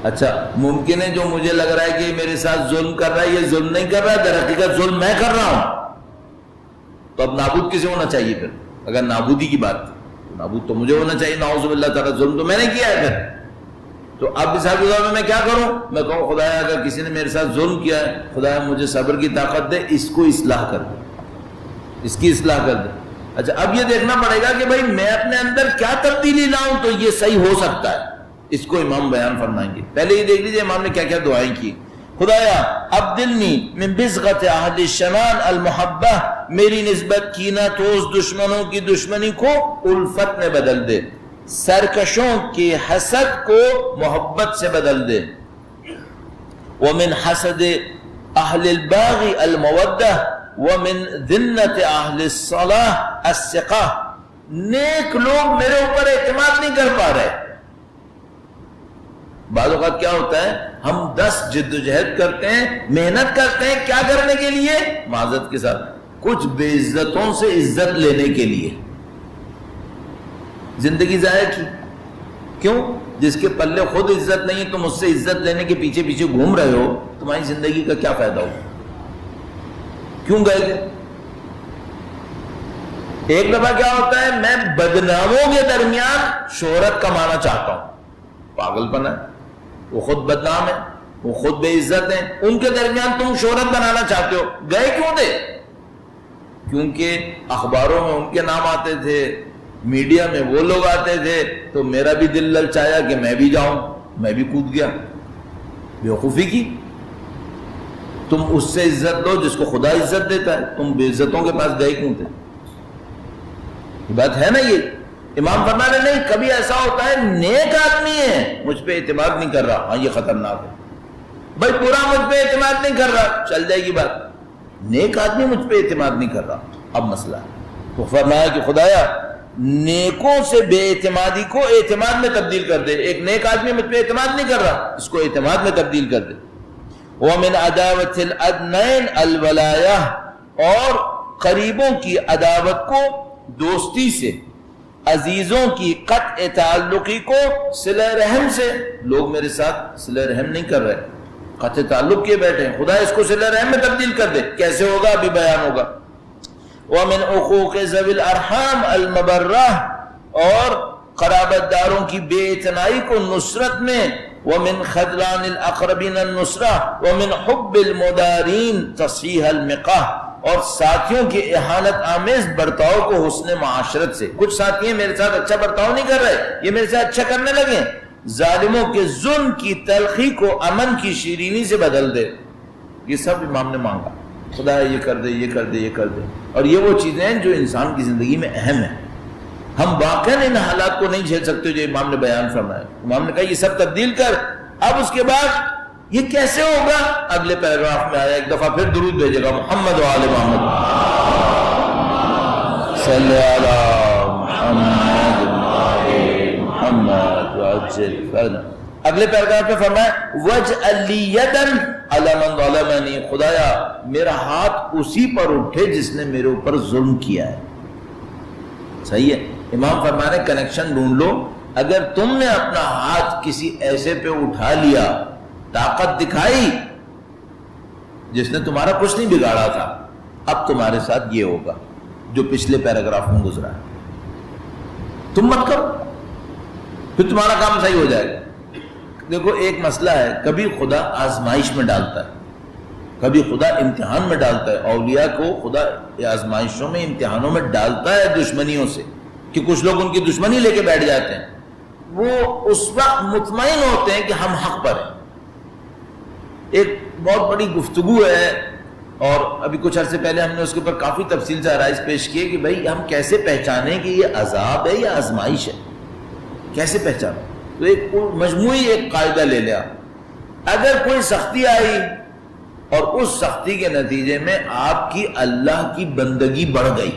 اچھا ممکن ہے جو مجھے لگ رہا ہے کہ میرے ساتھ ظلم کر رہا ہے یہ ظلم نہیں کر رہا ہے، در حقیقت ظلم میں کر رہا ہوں، تو اب نابود کسے ہونا چاہیے پھر؟ اگر نابودی کی بات تو نابود تو مجھے ہونا چاہیے، نعوذ باللہ تعالیٰ، ظلم تو میں نے کیا ہے پھر۔ تو اب اس حال میں کیا کروں؟ میں کہوں خدایا اگر کسی نے میرے ساتھ ظلم کیا ہے، خدایا مجھے صبر کی طاقت دے، اس کو اصلاح کر دے، اس کی اصلاح کر دے۔ اچھا اب یہ دیکھنا پڑے گا کہ بھائی میں اپنے اندر کیا تبدیلی لاؤں تو یہ صحیح ہو سکتا ہے، اس کو امام بیان فرمائیں گے۔ پہلے یہ دیکھ لیجیے امام نے کیا کیا دعائیں کی۔ خدایا ابدلنی من بزغت اہل الشنان المحبہ، میری نسبت کینہ توز دشمنوں کی دشمنی کو الفت میں بدل دے، سرکشوں کی حسد کو محبت سے بدل دے۔ ومن حسد اہل الباغ المودہ ومن ذلت اہل الصلاح الثقہ، نیک لوگ میرے اوپر اعتماد نہیں کر پا رہے۔ بعض اوقات کیا ہوتا ہے ہم 10 جد و جہد کرتے ہیں، محنت کرتے ہیں، کیا کرنے کے لیے؟ معذرت کے ساتھ کچھ بے عزتوں سے عزت لینے کے لیے، زندگی ضائع کی۔ کیوں؟ جس کے پلے خود عزت نہیں ہے تم اس سے عزت لینے کے پیچھے پیچھے گھوم رہے ہو، تمہاری زندگی کا کیا فائدہ ہو؟ کیوں گئے تھے؟ ایک دفعہ کیا ہوتا ہے میں بدناموں کے درمیان شہرت کمانا چاہتا ہوں، پاگل پن ہے، وہ خود بدنام ہے، وہ خود بے عزت ہیں، ان کے درمیان تم شہرت بنانا چاہتے ہو۔ گئے کیوں تھے؟ کیونکہ اخباروں میں ان کے نام آتے تھے، میڈیا میں وہ لوگ آتے تھے، تو میرا بھی دل للچایا کہ میں بھی جاؤں، میں بھی کود گیا۔ بیوقوفی کی، تم اس سے عزت دو جس کو خدا عزت دیتا ہے، تم بے عزتوں کے پاس گئے کیوں تھے؟ یہ بات ہے نا۔ یہ امام فرما رہے نہیں، کبھی ایسا ہوتا ہے نیک آدمی ہے مجھ پہ اعتماد نہیں کر رہا، ہاں یہ خطرناک ہے بھائی، پورا مجھ پہ اعتماد نہیں کر رہا، چل جائے گی بات۔ نیک آدمی مجھ پہ اعتماد نہیں کر رہا، اب مسئلہ ہے۔ تو فرمایا کہ خدایا نیکوں سے بے اعتمادی کو اعتماد میں تبدیل کر دے، ایک نیک آدمی مجھ پہ اعتماد نہیں کر رہا، اس کو اعتماد میں تبدیل کر دے۔ وَمِنْ عَدَاوَةِ الْأَدْنَيْنِ الْوَلَایَةِ، اور قریبوں کی عداوت کو دوستی سے، عزیزوں کی قطع تعلقی کو صلہ رحم سے۔ لوگ میرے ساتھ صلہ رحم نہیں کر رہے، قطع تعلق کیے بیٹھے ہیں، خدا اس کو صلہ رحم میں تبدیل کر دے۔ کیسے ہوگا ابھی بیان ہوگا۔ وَمِنْ عُقُوقِ ذَوِي الْأَرْحَامِ الْمَبَرَّةِ، اور قرابت داروں کی بے اعتنائی کو نصرت میں۔ وَمِنْ خَذْلَانِ الْأَقْرَبِينَ النُّصْرَةِ وَمِنْ حُبِّ الْمُدَارِينَ تَصْحِيحَ الْمِقَاةِ، اور ساتھیوں کے احانت آمیز برتاؤ کو حسن معاشرت سے۔ کچھ ساتھی ہیں میرے ساتھ اچھا برتاؤ نہیں کر رہے، یہ میرے ساتھ اچھا کرنے لگے، ظالموں کے ظلم کی تلخی کو امن کی شیرینی سے بدل دے۔ یہ سب امام نے مانگا، خدا یہ کر دے، یہ کر دے، یہ کر دے۔ اور یہ وہ چیزیں ہیں جو انسان کی زندگی میں اہم ہیں، ہم واقعاً ان حالات کو نہیں جھیل سکتے جو امام نے بیان فرمایا۔ امام نے کہا یہ سب تبدیل کر۔ اب اس کے بعد یہ کیسے ہوگا؟ اگلے پیراگراف میں آیا، ایک دفعہ پھر درود بھیجے گا، محمد و آل محمد صلی علی محمد محمد وعجل فرنا۔ اگلے پیراگراف میں فرمایا وَاجْعَلْ لِي يَدًا عَلَىٰ مَنْ ظَلَمَنِي، خدایا میرا ہاتھ اسی پر اٹھے جس نے میرے اوپر ظلم کیا ہے۔ صحیح ہے، امام فرمانے کنیکشن ڈھونڈ لو. اگر تم نے اپنا ہاتھ کسی ایسے پہ اٹھا لیا، طاقت دکھائی جس نے تمہارا کچھ نہیں بگاڑا تھا، اب تمہارے ساتھ یہ ہوگا جو پچھلے پیراگراف میں گزرا ہے. تم مت کرو، پھر تمہارا کام صحیح ہو جائے گا. دیکھو ایک مسئلہ ہے، کبھی خدا آزمائش میں ڈالتا ہے، کبھی خدا امتحان میں ڈالتا ہے. اولیاء کو خدا آزمائشوں میں، امتحانوں میں ڈالتا ہے دشمنیوں سے، کہ کچھ لوگ ان کی دشمنی لے کے بیٹھ جاتے ہیں. وہ اس وقت مطمئن ہوتے ہیں کہ ہم حق پر ہیں. ایک بہت بڑی گفتگو ہے، اور ابھی کچھ عرصے پہلے ہم نے اس کے اوپر کافی تفصیل سے آرائز پیش کیے کہ بھائی ہم کیسے پہچانیں کہ یہ عذاب ہے یا آزمائش ہے، کیسے پہچانیں. تو ایک مجموعی ایک قاعدہ لے لیا. اگر کوئی سختی آئی اور اس سختی کے نتیجے میں آپ کی اللہ کی بندگی بڑھ گئی،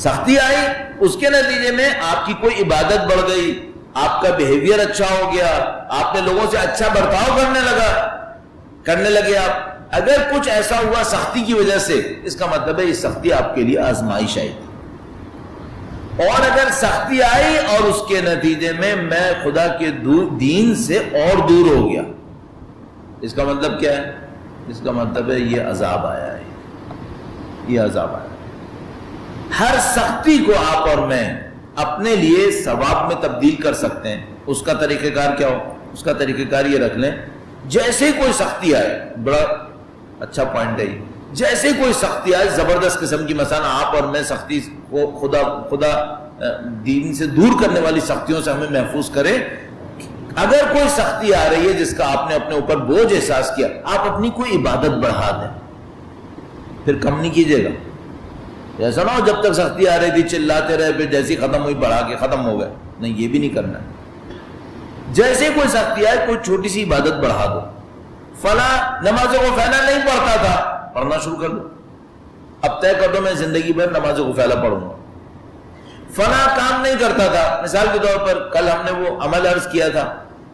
سختی آئی اس کے نتیجے میں آپ کی کوئی عبادت بڑھ گئی، آپ کا بیہیویئر اچھا ہو گیا، آپ نے لوگوں سے اچھا برتاؤ کرنے لگے آپ، اگر کچھ ایسا ہوا سختی کی وجہ سے، اس کا مطلب ہے یہ سختی آپ کے لیے آزمائش آئی. اور اگر سختی آئی اور اس کے نتیجے میں خدا کے دین سے اور دور ہو گیا، اس کا مطلب کیا ہے؟ اس کا مطلب ہے یہ عذاب آیا ہے، یہ عذاب آیا. ہر سختی کو آپ اور میں اپنے لیے ثواب میں تبدیل کر سکتے ہیں. اس کا طریقہ کار کیا ہو؟ اس کا طریقہ کار یہ رکھ لیں، جیسے کوئی سختی آئے، بڑا اچھا پوائنٹ ہے، جیسے کوئی سختی آئے زبردست قسم کی، مثلا آپ اور میں سختی کو خدا دین سے دور کرنے والی سختیوں سے ہمیں محفوظ کرے. اگر کوئی سختی آ رہی ہے جس کا آپ نے اپنے اوپر بوجھ احساس کیا، آپ اپنی کوئی عبادت بڑھا دیں، پھر کم نہیں کیجیے گا. ایسا نہ ہو جب تک سختی آ رہی تھی چلاتے رہے، پھر جیسی ختم ہوئی بڑھا کے ختم ہو گئے. نہیں، یہ بھی نہیں کرنا. جیسے کوئی سختی آئے کوئی چھوٹی سی عبادت بڑھا دو. فلاں نماز غفیلہ نہیں پڑھتا تھا، پڑھنا شروع کر دو. اب طے کر دو میں زندگی بھر نماز غفیلہ پڑھوں گا. فلاں کام نہیں کرتا تھا، مثال کے طور پر کل ہم نے وہ عمل عرض کیا تھا،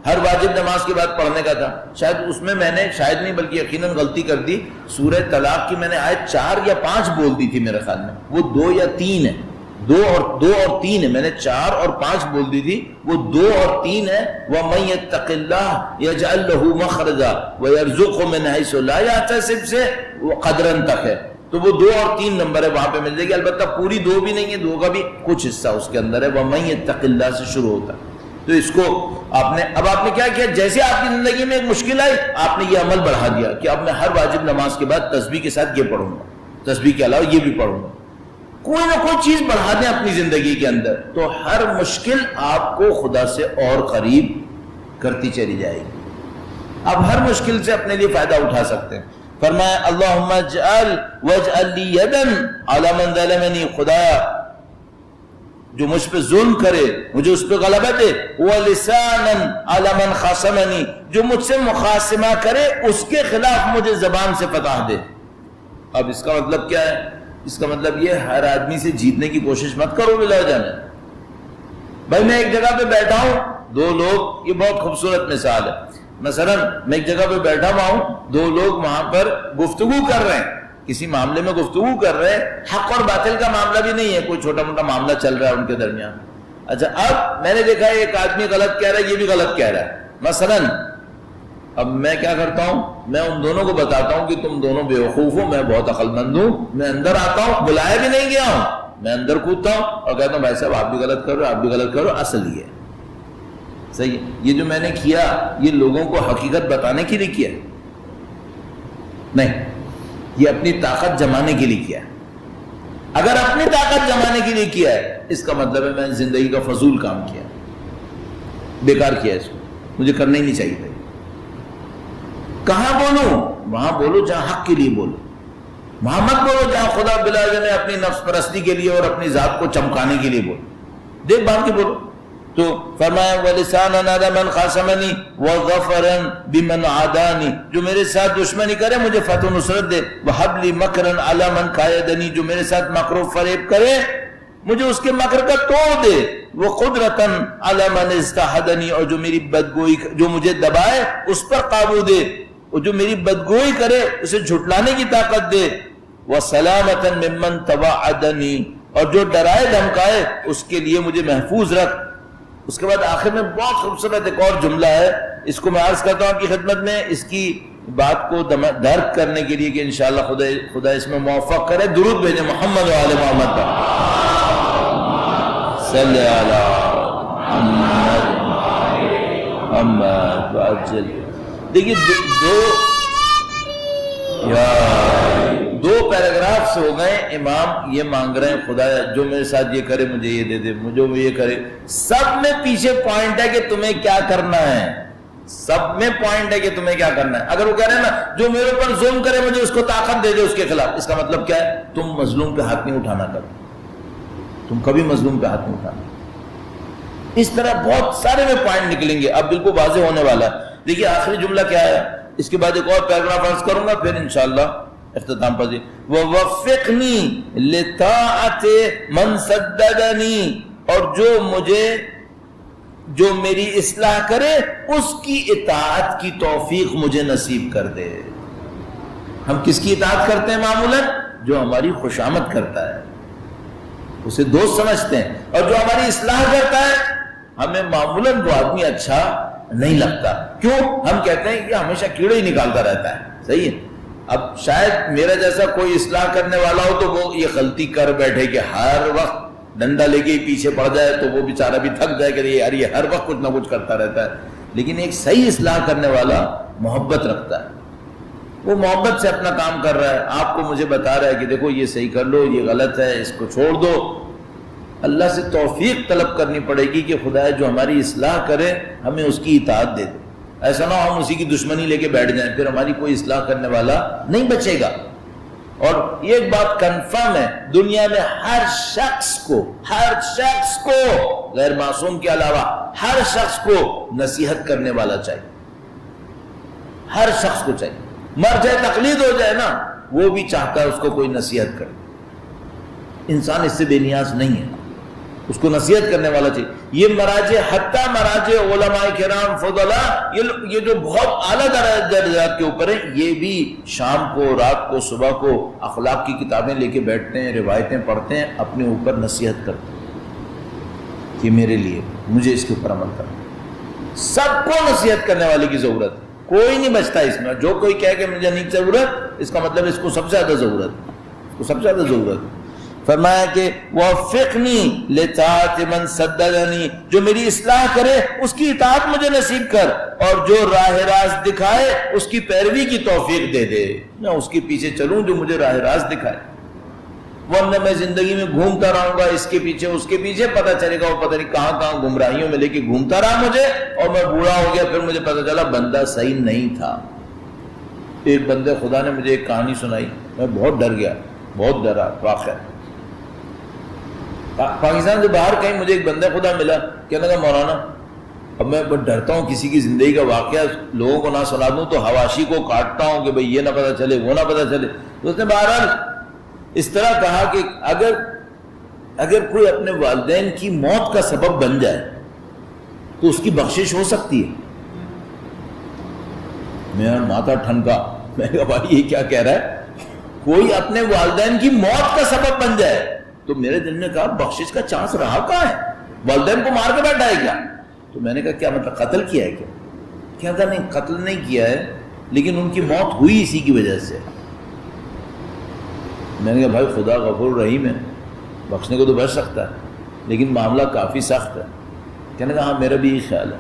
ہر واجب نماز کے بعد پڑھنے کا تھا. شاید اس میں نے شاید نہیں بلکہ یقیناً غلطی کر دی. سورہ طلاق کی میں نے آیت 4 یا 5 بول دی تھی میرے خیال میں، وہ 2 یا 3 ہے. 2 اور 3 ہے. میں نے 4 اور 5 بول دی تھی، وہ 2 اور 3 ہے. وَمَن يَتَّقِ اللَّهَ يَجْعَل لَّهُ مَخْرَجًا وَيَرْزُقْهُ مِنْ حَيْثُ لَا يَحْتَسِبُ سے قدراً تک ہے. تو وہ 2 اور 3 نمبر ہے، وہاں پہ مل جائے گی. البتہ پوری 2 بھی نہیں ہے، 2 کا بھی کچھ حصہ اس کے اندر ہے. وَمَن يَتَّقِ اللَّهَ سے شروع ہوتا ہے. تو اس کو آپ نے کیا کیا؟ جیسے آپ کی زندگی میں ایک مشکل آئی، آپ نے یہ عمل بڑھا دیا کہ اب میں ہر واجب نماز کے بعد تسبیح کے ساتھ یہ پڑھوں گا، تسبیح کے علاوہ یہ بھی پڑھوں گا. کوئی نہ کوئی چیز بڑھا دیں اپنی زندگی کے اندر، تو ہر مشکل آپ کو خدا سے اور قریب کرتی چلی جائے گی. آپ ہر مشکل سے اپنے لیے فائدہ اٹھا سکتے ہیں. فرمایا اللہم اجعل واجعل لی یدا علی من ظلمنی، خدایا جو مجھ پہ ظلم کرے مجھے اس پہ غلبہ دے. وَلِسَانًا عَلَى مَنْ خَاصَمَنِي، جو مجھ سے مخاصمہ کرے اس کے خلاف مجھے زبان سے فتح دے. اب اس کا مطلب کیا ہے؟ اس کا مطلب یہ ہر آدمی سے جیتنے کی کوشش مت کرو بلا جانے. بھائی میں ایک جگہ پہ بیٹھا ہوں، 2 لوگ، یہ بہت خوبصورت مثال ہے. مثلا میں ایک جگہ پہ بیٹھا ہوا ہوں، 2 لوگ وہاں پر گفتگو کر رہے ہیں، کسی معاملے میں گفتگو کر رہے ہیں. حق اور باطل کا معاملہ بھی نہیں ہے، کوئی چھوٹا موٹا معاملہ چل رہا ہے ان کے درمیان. اچھا اب میں نے دیکھا ایک آدمی غلط کہہ رہا ہے، یہ بھی غلط کہہ رہا ہے. مثلا اب میں کیا کرتا ہوں، میں ان دونوں کو بتاتا ہوں کہ تم دونوں بیوقوف ہو، میں بہت عقل مند ہوں. میں اندر آتا ہوں، بلایا بھی نہیں گیا ہوں، میں اندر کودتا ہوں اور کہتا ہوں بھائی صاحب آپ بھی غلط کر رہے ہو، آپ بھی غلط کر رہے ہو. اصل یہ صحیح ہے، یہ جو میں نے کیا یہ لوگوں کو حقیقت بتانے کے لیے کیا نہیں، یہ اپنی طاقت جمانے کے لیے کیا ہے. اگر اپنی طاقت جمانے کے لیے کیا ہے، اس کا مطلب ہے میں نے زندگی کا فضول کام کیا، بیکار کیا. اس کو مجھے کرنا ہی نہیں چاہیے تھا. کہاں بولوں؟ وہاں بولو جہاں حق کے لیے بولو. وہاں مت بولو جہاں خدا بلا جانے اپنی نفس پرستی کے لیے اور اپنی ذات کو چمکانے کے لیے بولو. دیکھ باندھ کے بولو. تو فرمایا وَلِسَانًا عَلَى مَنْ خَاصَمَنِي وَظَفَرًا بِمَنْ عَادَانِي، جو میرے ساتھ دشمنی کرے مجھے فتح و نصرت دے. وَحَبْ لِي مَكْرًا عَلَى مَنْ كَائَدَنِي، جو میرے ساتھ مکر و فریب کرے مجھے اس کے مکر کا توڑ دے. وَقُدْرَةً عَلَى مَنْ اجْتَحَدَنِي، اور جو میری بدگوئی، جو مجھے دبائے اس پر قابو دے، اور جو میری بدگوئی کرے اسے جھٹلانے کی طاقت دے. وَسَلَامَةً مِمَّنْ تَوَعَدَنِي، اور جو ڈرائے دھمکائے اس کے لیے مجھے محفوظ رکھ۔ اس کے بعد آخر میں بہت خوبصورت ایک اور جملہ ہے، اس کو میں عرض کرتا ہوں آپ کی خدمت میں، اس کی بات کو درک کرنے کے لیے کہ انشاءاللہ خدا اس میں موفق کرے۔ درود بھیجیں محمد و آل محمد پر، صلی علی محمد وعجل۔ دیکھیے دو پیراگراف سے ہو گئے، امام یہ مانگ رہے ہیں خدایا جو میرے ساتھ یہ کرے مجھے یہ دے دے، مجھے وہ یہ کرے، سب میں پیچھے پوائنٹ ہے کہ تمہیں کیا کرنا ہے، سب میں پوائنٹ ہے کہ تمہیں کیا کرنا ہے۔ اگر وہ کہہ رہے ہیں نا جو میرے اوپر ظلم کرے مجھے اس کو طاقت دے دے اس کے خلاف، اس کا مطلب کیا ہے؟ تم مظلوم پہ ہاتھ نہیں اٹھانا، تم کبھی مظلوم پہ ہاتھ نہیں اٹھانا۔ اس طرح بہت سارے میں پوائنٹ نکلیں گے، اب بالکل واضح ہونے والا ہے۔ دیکھیے آخری جملہ کیا ہے، اس کے بعد ایک اور پیراگراف عرض کروں گا پھر انشاءاللہ اختتام پذیر۔ وَوَفِّقْنِي لِطَاعَةِ مَنْ سَدَّدَنِي، اور جو میری اصلاح کرے اس کی اطاعت کی توفیق مجھے نصیب کر دے۔ ہم کس کی اطاعت کرتے ہیں معمولاً؟ جو ہماری خوشامد کرتا ہے اسے دوست سمجھتے ہیں، اور جو ہماری اصلاح کرتا ہے ہمیں معمولاً وہ آدمی اچھا نہیں لگتا۔ کیوں؟ ہم کہتے ہیں کہ ہمیشہ کیڑے ہی نکالتا رہتا ہے، صحیح ہے۔ اب شاید میرا جیسا کوئی اصلاح کرنے والا ہو تو وہ یہ غلطی کر بیٹھے کہ ہر وقت ڈنڈا لے کے پیچھے پڑ جائے تو وہ بیچارہ بھی تھک جائے کہ یار یہ ہر وقت کچھ نہ کچھ کرتا رہتا ہے۔ لیکن ایک صحیح اصلاح کرنے والا محبت رکھتا ہے، وہ محبت سے اپنا کام کر رہا ہے، آپ کو مجھے بتا رہا ہے کہ دیکھو یہ صحیح کر لو، یہ غلط ہے، اس کو چھوڑ دو۔ اللہ سے توفیق طلب کرنی پڑے گی کہ خدا جو ہماری اصلاح کرے ہمیں اس کی اطاعت دے دے۔ ایسا نہ ہو ہم اسی کی دشمنی لے کے بیٹھ جائیں، پھر ہماری کوئی اصلاح کرنے والا نہیں بچے گا۔ اور یہ ایک بات کنفرم ہے، دنیا میں ہر شخص کو غیر معصوم کے علاوہ ہر شخص کو نصیحت کرنے والا چاہیے، ہر شخص کو چاہیے، مر جائے تقلید ہو جائے نا وہ بھی چاہتا ہے اس کو کوئی نصیحت کرے۔ انسان اس سے بے نیاز نہیں ہے، اس کو نصیحت کرنے والا چاہیے۔ یہ مراجع حتیٰ مراجع علماء کرام فضلاء یہ جو بہت اعلیٰ درجات کے اوپر ہیں، یہ بھی شام کو، رات کو، صبح کو اخلاق کی کتابیں لے کے بیٹھتے ہیں، روایتیں پڑھتے ہیں، اپنے اوپر نصیحت کرتے ہیں کہ میرے لیے مجھے اس کے اوپر عمل کرنا۔ سب کو نصیحت کرنے والے کی ضرورت ہے، کوئی نہیں بچتا اس میں۔ جو کوئی کہے کہ مجھے نہیں ضرورت، اس کا مطلب اس کو سب سے زیادہ ضرورت ہے، اس کو سب سے زیادہ ضرورت ہے۔ فرمایا کہ وَوَفِّقْنِي لِطَاعَةِ مَنْ سَدَّدَنِي، جو میری اصلاح کرے اس کی اطاعت مجھے نصیب کر، اور جو راہ راست دکھائے اس کی پیروی کی توفیق دے دے، میں اس کے پیچھے چلوں جو مجھے راہ راست دکھائے۔ ورنہ میں زندگی میں گھومتا رہوں گا اس کے پیچھے، پتہ چلے گا وہ پتہ نہیں کہاں کہاں گمراہیوں میں لے کے گھومتا رہا مجھے، اور میں بوڑھا ہو گیا، پھر مجھے پتہ چلا بندہ صحیح نہیں تھا۔ ایک بندے خدا نے مجھے ایک کہانی سنائی، میں بہت ڈر گیا، بہت ڈرا واقعہ۔ پاکستان سے باہر کہیں مجھے ایک بندہ خدا ملا، کہنے لگا مولانا اب میں بہت ڈرتا ہوں کسی کی زندگی کا واقعہ لوگوں کو نہ سنا دوں تو حواشی کو کاٹتا ہوں کہ بھئی یہ نہ پتہ چلے وہ نہ پتہ چلے۔ تو اس نے بہرحال اس طرح کہا کہ اگر کوئی اپنے والدین کی موت کا سبب بن جائے تو اس کی بخشش ہو سکتی ہے۔ میرا ماتھا ٹھنکا، میں کہا بھائی یہ کیا کہہ رہا ہے، کوئی اپنے والدین کی موت کا سبب بن جائے تو میرے دل نے کہا بخشش کا چانس رہا کہاں ہے، والدین کو مار کے بیٹھا ہے کیا؟ تو میں نے کہا کیا مطلب قتل کیا ہے کیا؟ کہتا نہیں قتل نہیں کیا ہے لیکن ان کی موت ہوئی اسی کی وجہ سے۔ میں نے کہا بھائی خدا غفور رحیم ہے، بخشنے کو تو بچ سکتا ہے لیکن معاملہ کافی سخت ہے۔ کہنے کہا ہاں میرا بھی یہ خیال ہے،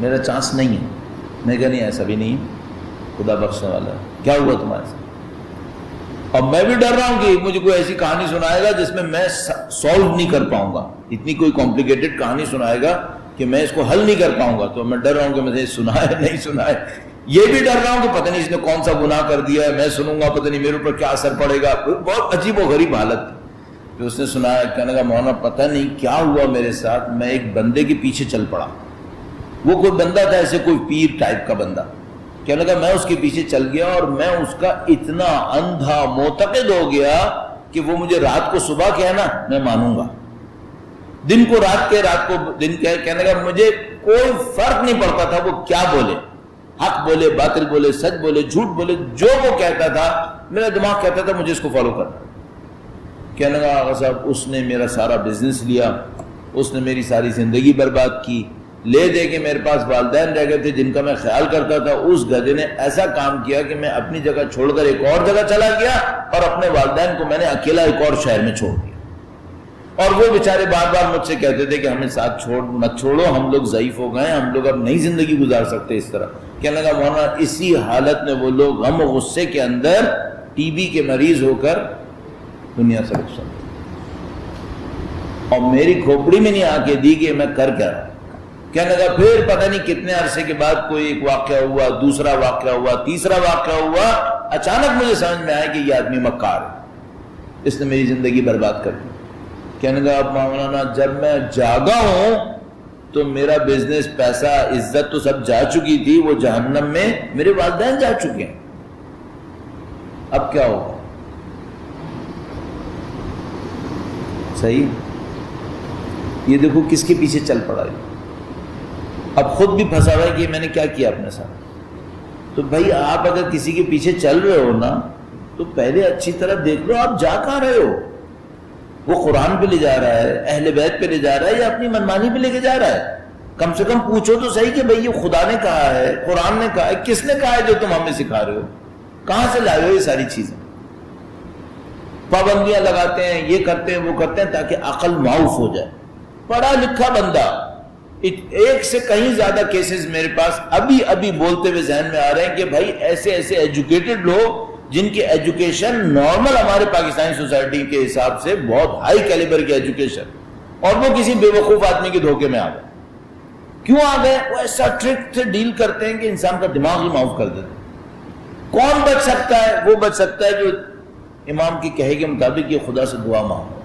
میرا چانس نہیں ہے۔ میں کہا نہیں ایسا بھی نہیں ہے، خدا بخشنے والا ہے۔ کیا ہوا تمہارے ساتھ؟ اور میں بھی ڈر رہا ہوں کہ مجھے کوئی ایسی کہانی سنائے گا جس میں میں سولو نہیں کر پاؤں گا، اتنی کوئی کمپلیکیٹڈ کہانی سنائے گا کہ میں اس کو حل نہیں کر پاؤں گا، تو میں ڈر رہا ہوں کہ مجھے سنائے نہیں سنائے۔ یہ بھی ڈر رہا ہوں کہ پتہ نہیں اس نے کون سا گناہ کر دیا ہے، میں سنوں گا پتہ نہیں میرے اوپر کیا اثر پڑے گا۔ بہت عجیب و غریب حالت تھی کہ اس نے سنایا، کہنے کا مولانا پتہ نہیں کیا ہوا میرے ساتھ، میں ایک بندے کے پیچھے چل پڑا۔ وہ کوئی بندہ تھا ایسے کوئی پیر ٹائپ کا بندہ، کہنے لگا میں اس کے پیچھے چل گیا اور میں اس کا اتنا اندھا معتقد ہو گیا کہ وہ مجھے رات کو صبح کہنا میں مانوں گا، دن کو رات کو دن کہنے کا مجھے کوئی فرق نہیں پڑتا تھا وہ کیا بولے، حق بولے، باطل بولے، سچ بولے، جھوٹ بولے، جو وہ کہتا تھا میرا دماغ کہتا تھا مجھے اس کو فالو کرنا۔ کہنے لگا آقا صاحب اس نے میرا سارا بزنس لیا، اس نے میری ساری زندگی برباد کی، لے دے کے میرے پاس والدین رہ گئے تھے جن کا میں خیال کرتا تھا، اس گدھے نے ایسا کام کیا کہ میں اپنی جگہ چھوڑ کر ایک اور جگہ چلا گیا اور اپنے والدین کو میں نے اکیلا ایک اور شہر میں چھوڑ دیا، اور وہ بیچارے بار بار مجھ سے کہتے تھے کہ ہمیں ساتھ مت چھوڑو، ہم لوگ ضعیف ہو گئے ہیں، ہم لوگ اب نئی زندگی گزار سکتے اس طرح۔ کہنے لگا مولانا اسی حالت میں وہ لوگ غم و غصے کے اندر ٹی بی کے مریض ہو کر دنیا سے رخصت ہوئے، اور میری کھوپڑی میں نہیں آ کے دی کہ میں کر کیا رہا۔ کہنے لگا پھر پتہ نہیں کتنے عرصے کے بعد کوئی ایک واقعہ ہوا، دوسرا واقعہ ہوا، تیسرا واقعہ ہوا، اچانک مجھے سمجھ میں آیا کہ یہ آدمی مکار ہے، اس نے میری زندگی برباد کر دی۔ کہنے لگا اب مولانا جب میں جاگا ہوں تو میرا بزنس، پیسہ، عزت تو سب جا چکی تھی، وہ جہنم میں میرے والدین جا چکے ہیں، اب کیا ہوگا؟ صحیح؟ یہ دیکھو کس کے پیچھے چل پڑا ہے، اب خود بھی پھنسا ہوا ہے کہ میں نے کیا کیا اپنے ساتھ۔ تو بھائی آپ اگر کسی کے پیچھے چل رہے ہو نا تو پہلے اچھی طرح دیکھ لو آپ جا کہاں رہے ہو۔ وہ قرآن پہ لے جا رہا ہے، اہل بیت پہ لے جا رہا ہے، یا اپنی منمانی پہ لے کے جا رہا ہے؟ کم سے کم پوچھو تو صحیح کہ بھئی یہ خدا نے کہا ہے، قرآن نے کہا ہے، کس نے کہا ہے جو تم ہمیں سکھا رہے ہو؟ کہاں سے لائے ہو یہ ساری چیزیں؟ پابندیاں لگاتے ہیں، یہ کرتے ہیں، وہ کرتے ہیں تاکہ عقل معاف ہو جائے۔ پڑھا لکھا بندہ، ایک سے کہیں زیادہ کیسز میرے پاس ابھی بولتے ہوئے ذہن میں آ رہے ہیں کہ بھائی ایسے ایجوکیٹڈ لوگ جن کی ایجوکیشن نارمل ہمارے پاکستانی سوسائٹی کے حساب سے بہت ہائی کیلیبر کی ایجوکیشن، اور وہ کسی بے وقوف آدمی کے دھوکے میں آ گئے۔ کیوں آ گئے؟ وہ ایسا ٹرک سے ڈیل کرتے ہیں کہ انسان کا دماغ ہی معاف کر دیتے ہیں۔ کون بچ سکتا ہے؟ وہ بچ سکتا ہے جو امام کی کہے کے مطابق یہ خدا سے دعا مانگو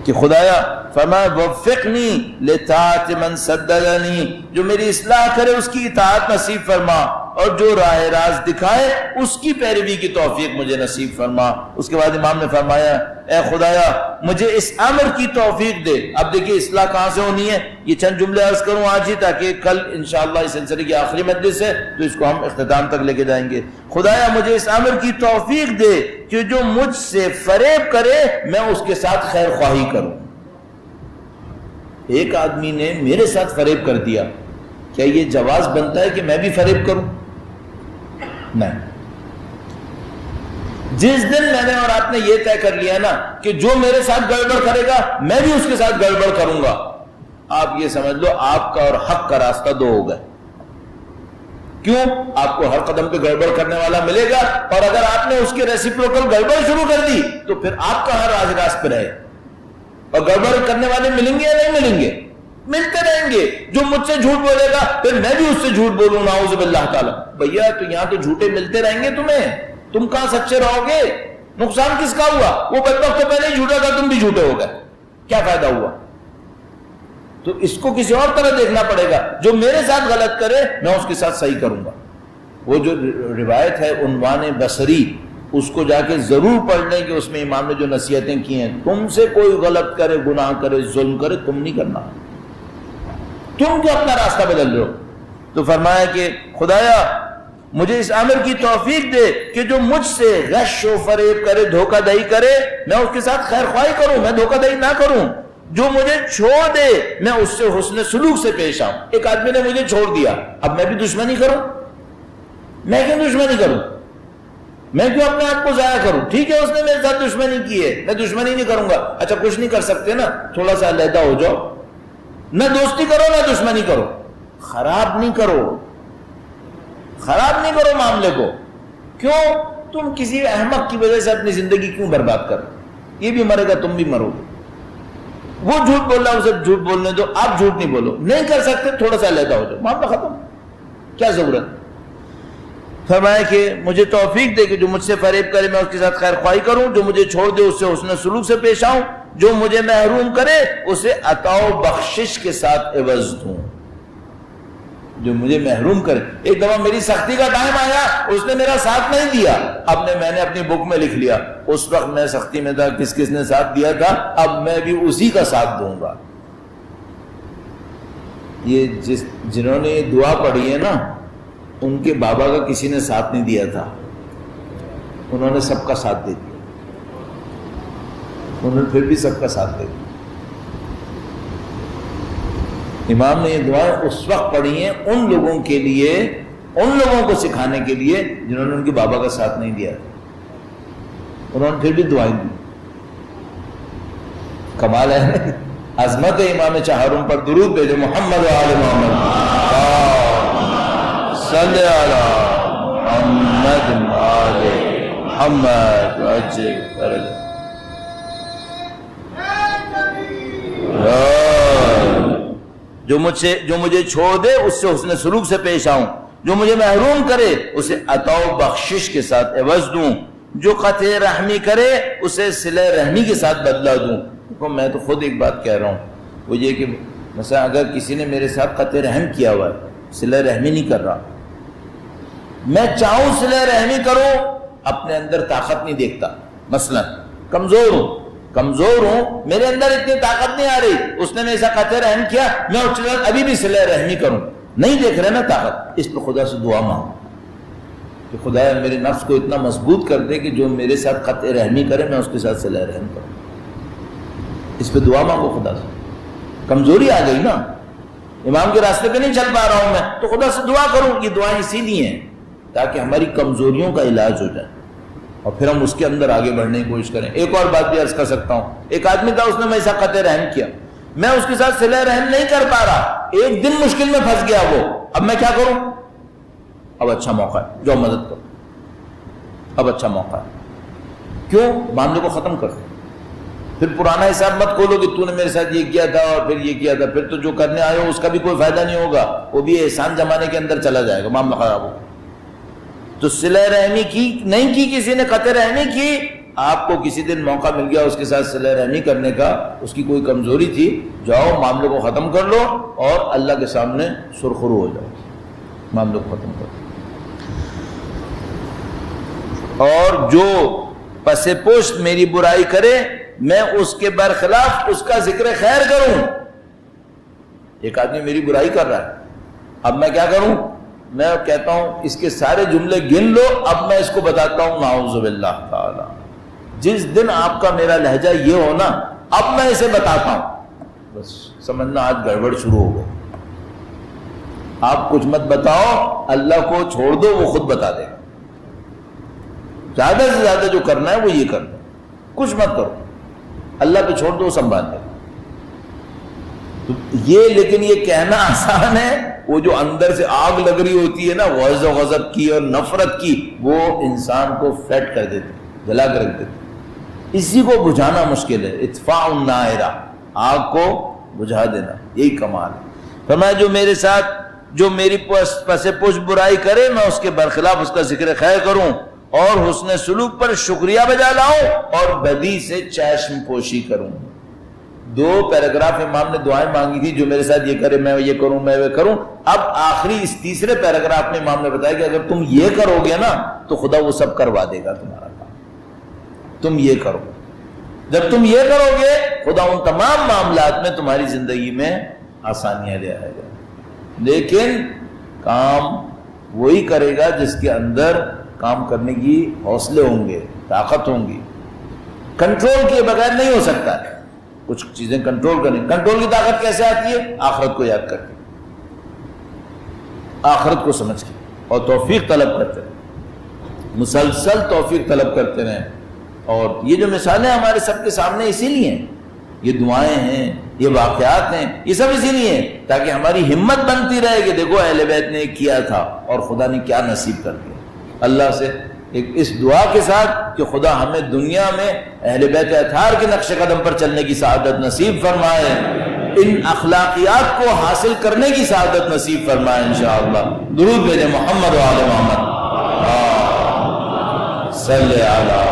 کہ خدایا فرمایا وفقنی لطاعت من سددنی، جو میری اصلاح کرے اس کی اطاعت نصیب فرما، اور جو راہ راست دکھائے اس کی پیروی کی توفیق مجھے نصیب فرما۔ اس کے بعد امام نے فرمایا اے خدایا مجھے اس امر کی توفیق دے۔ اب دیکھیے اصلاح کہاں سے ہونی ہے، یہ چند جملے عرض کروں آج ہی تاکہ کل انشاءاللہ اس سلسلے کی آخری مجلس ہے تو اس کو ہم اختتام تک لے کے جائیں گے۔ خدایا مجھے اس امر کی توفیق دے کہ جو مجھ سے فریب کرے میں اس کے ساتھ خیر خواہی کروں۔ ایک آدمی نے میرے ساتھ فریب کر دیا، کیا یہ جواز بنتا ہے کہ میں بھی فریب کروں؟ نہیں۔ جس دن میں نے اور آپ نے یہ طے کر لیا نا کہ جو میرے ساتھ گڑبڑ کرے گا میں بھی اس کے ساتھ گڑبڑ کروں گا، آپ یہ سمجھ لو آپ کا اور حق کا راستہ دو ہو گئے۔ کیوں؟ آپ کو ہر قدم پہ گڑبڑ کرنے والا ملے گا، اور اگر آپ نے اس کے ریسیپروکل گڑبڑ شروع کر دی تو پھر آپ کا ہر راست پہ رہے، اور گڑبڑ کرنے والے ملیں گے یا نہیں ملیں گے؟ ملتے رہیں گے۔ جو مجھ سے جھوٹ بولے گا پھر میں بھی اس سے جھوٹ بولوں، نعوذ باللہ تعالی۔ بھیا تو یہاں تو جھوٹے ملتے رہیں گے تمہیں، تم کہاں سچے رہو گے؟ نقصان کس کا ہوا؟ وہ بدبخت تو پہلے ہی جھوٹا تھا، تم بھی جھوٹے ہو گئے، کیا فائدہ ہوا؟ تو اس کو کسی اور طرح دیکھنا پڑے گا۔ جو میرے ساتھ غلط کرے میں اس کے ساتھ صحیح کروں گا۔ وہ جو روایت ہے عنوان بصری، اس کو جا کے ضرور پڑھ لیں کہ اس میں امام نے جو نصیحتیں کی ہیں، تم سے کوئی غلط کرے، گناہ کرے، ظلم کرے، تم نہیں کرنا، تم کیوں اپنا راستہ بدل رہے ہو؟ تو فرمایا کہ خدایا مجھے اس امر کی توفیق دے کہ جو مجھ سے غش و فریب کرے، دھوکہ دہی کرے، میں اس کے ساتھ خیر خواہی کروں، میں دھوکہ دہی نہ کروں۔ جو مجھے چھوڑ دے میں اس سے حسن سلوک سے پیش آؤں۔ ایک آدمی نے مجھے چھوڑ دیا، اب میں بھی دشمنی کروں؟ میں کیوں دشمنی کروں؟ میں کیوں اپنے آپ کو ضائع کروں؟ ٹھیک ہے اس نے میرے ساتھ دشمنی کی ہے، میں دشمنی نہیں کروں گا۔ اچھا کچھ نہیں کر سکتے نا، تھوڑا سا علیحدہ ہو جاؤ، نہ دوستی کرو نہ دشمنی کرو، خراب نہیں کرو، خراب نہیں کرو معاملے کو۔ کیوں؟ تم کسی احمق کی وجہ سے اپنی زندگی کیوں برباد کرو؟ یہ بھی مرے گا، تم بھی مرو گے۔ وہ جھوٹ بول رہا ہے، اسے جھوٹ بولنے دو، آپ جھوٹ نہیں بولو۔ نہیں کر سکتے تھوڑا سا علیحدہ ہو جاؤ، معاملہ ختم، کیا ضرورت؟ فرمایا کہ مجھے توفیق دے کہ جو مجھ سے فریب کرے میں اس کے ساتھ خیر خواہی کروں، جو مجھے چھوڑ دے اس سے حسن سلوک سے پیش آؤں، جو مجھے محروم کرے اسے عطا و بخشش کے ساتھ عوض دوں۔ جو مجھے محروم کرے، ایک دفعہ میری سختی کا ٹائم آیا، اس نے میرا ساتھ نہیں دیا، اب میں نے اپنی بک میں لکھ لیا اس وقت میں سختی میں تھا، کس کس نے ساتھ دیا تھا، اب میں بھی اسی کا ساتھ دوں گا۔ یہ جنہوں نے یہ دعا پڑھی ہے نا، ان کے بابا کا کسی نے ساتھ نہیں دیا تھا، انہوں نے سب کا ساتھ دے دیا۔ انہوں نے پھر بھی سب کا ساتھ دیا۔ امام نے یہ دعائیں اس وقت پڑھی ہیں ان لوگوں کے لیے، ان لوگوں کو سکھانے کے لیے جنہوں نے ان کے بابا کا ساتھ نہیں دیا، انہوں نے پھر بھی دعائیں دی۔ کمال ہے، عظمت امام چہارم پر درود بھیجو، محمد و آل محمد صلی علی محمد آل محمد وعجل فرج۔ جو مجھے چھوڑ دے اس سے حسن سلوک سے پیش آؤں، جو مجھے محروم کرے اسے عطا و بخشش کے ساتھ عوض دوں، جو قطع رحمی کرے اسے صلہ رحمی کے ساتھ بدلہ دوں۔ دیکھو میں تو خود ایک بات کہہ رہا ہوں، وہ یہ کہ مثلا اگر کسی نے میرے ساتھ قطع رحم کیا ہوا ہے، صلہ رحمی نہیں کر رہا، میں چاہوں صلہ رحمی کروں، اپنے اندر طاقت نہیں دیکھتا، مثلا کمزور ہوں، میرے اندر اتنی طاقت نہیں آ رہی، اس نے میرے ساتھ قطع رحم کیا، میں اس کے ساتھ ابھی بھی صلہ رحمی کروں، نہیں دیکھ رہے نا طاقت، اس پہ خدا سے دعا مانگو کہ خدا میرے نفس کو اتنا مضبوط کر دے کہ جو میرے ساتھ قطع رحمی کرے میں اس کے ساتھ صلہ رحم کروں، اس پہ دعا مانگو خدا سے۔ کمزوری آ گئی نا، امام کے راستے پہ نہیں چل پا رہا ہوں میں، تو خدا سے دعا کروں، یہ دعائیں اسی لیے ہیں تاکہ ہماری کمزوریوں کا علاج ہو جائے اور پھر ہم اس کے اندر آگے بڑھنے کی کوشش کریں۔ ایک اور بات بھی عرض کر سکتا ہوں، ایک آدمی تھا، اس نے میرے ساتھ قطع رحم کیا، میں اس کے ساتھ صلہ رحم نہیں کر پا رہا، ایک دن مشکل میں پھنس گیا وہ، اب میں کیا کروں؟ اب اچھا موقع ہے، جو مدد کرو، اب اچھا موقع ہے، کیوں؟ معاملے کو ختم کر دو، پھر پرانا حساب مت کھولو کہ تو نے میرے ساتھ یہ کیا تھا اور پھر یہ کیا تھا، پھر تو جو کرنے آئے ہو اس کا بھی کوئی فائدہ نہیں ہوگا، وہ بھی احسان جمانے کے اندر چلا جائے گا، معاملہ خراب ہوگا۔ تو صلہ رحمی کی نہیں کی، کسی نے قطع رحمی کی، آپ کو کسی دن موقع مل گیا اس کے ساتھ صلہ رحمی کرنے کا، اس کی کوئی کمزوری تھی، جاؤ معاملے کو ختم کر لو اور اللہ کے سامنے سرخرو ہو جاؤ، معاملے کو ختم کر لو۔ اور جو پس پشت میری برائی کرے میں اس کے برخلاف اس کا ذکر خیر کروں۔ ایک آدمی میری برائی کر رہا ہے، اب میں کیا کروں؟ میں کہتا ہوں اس کے سارے جملے گن لو، اب میں اس کو بتاتا ہوں نعوذ باللہ تعالی، جس دن آپ کا میرا لہجہ یہ ہو نا، اب میں اسے بتاتا ہوں، بس سمجھنا آج گڑبڑ شروع ہو گئی۔ آپ کچھ مت بتاؤ، اللہ کو چھوڑ دو، وہ خود بتا دے گا، زیادہ سے زیادہ جو کرنا ہے وہ یہ کرنا، کچھ مت کرو، اللہ پہ چھوڑ دو، سنبھال دے۔ تو یہ لیکن یہ کہنا آسان ہے، وہ جو اندر سے آگ لگ رہی ہوتی ہے نا غضب و غضب کی اور نفرت کی، وہ انسان کو فیٹ کر دیتی، جلا کر رکھ دیتی، اسی کو بجھانا مشکل ہے، اطفاء النائرہ، آگ کو بجھا دینا، یہی کمال ہے۔ فرمایا جو میری پس پشت برائی کرے میں اس کے برخلاف اس کا ذکر خیر کروں اور حسن سلوک پر شکریہ بجا لاؤں اور بدی سے چشم پوشی کروں۔ دو پیراگراف امام نے دعائیں مانگی تھی، جو میرے ساتھ یہ کرے میں یہ کروں، میں وہ کروں۔ اب آخری اس تیسرے پیراگراف میں امام نے بتایا کہ اگر تم یہ کرو گے نا تو خدا وہ سب کروا دے گا تمہارا کام، تم یہ کرو، جب تم یہ کرو گے خدا ان تمام معاملات میں تمہاری زندگی میں آسانیاں لے آئے گا۔ لیکن کام وہی کرے گا جس کے اندر کام کرنے کی حوصلے ہوں گے، طاقت ہوں گی۔ کنٹرول کیے بغیر نہیں ہو سکتا ہے، کچھ چیزیں کنٹرول کریں۔ کنٹرول کی طاقت کیسے آتی ہے؟ آخرت کو یاد کر کے، آخرت کو سمجھ کے، اور توفیق طلب کرتے رہیں، مسلسل توفیق طلب کرتے رہیں۔ اور یہ جو مثالیں ہمارے سب کے سامنے اسی لیے ہیں، یہ دعائیں ہیں، یہ واقعات ہیں، یہ سب اسی لیے ہیں تاکہ ہماری ہمت بنتی رہے کہ دیکھو اہل بیت نے کیا تھا اور خدا نے کیا نصیب کر دیا۔ اللہ سے ایک اس دعا کے ساتھ کہ خدا ہمیں دنیا میں اہل بیت اطہار کے نقش قدم پر چلنے کی سعادت نصیب فرمائے، ان اخلاقیات کو حاصل کرنے کی سعادت نصیب فرمائے انشاءاللہ۔ درود بھیجیں محمد و آل محمد صلی علی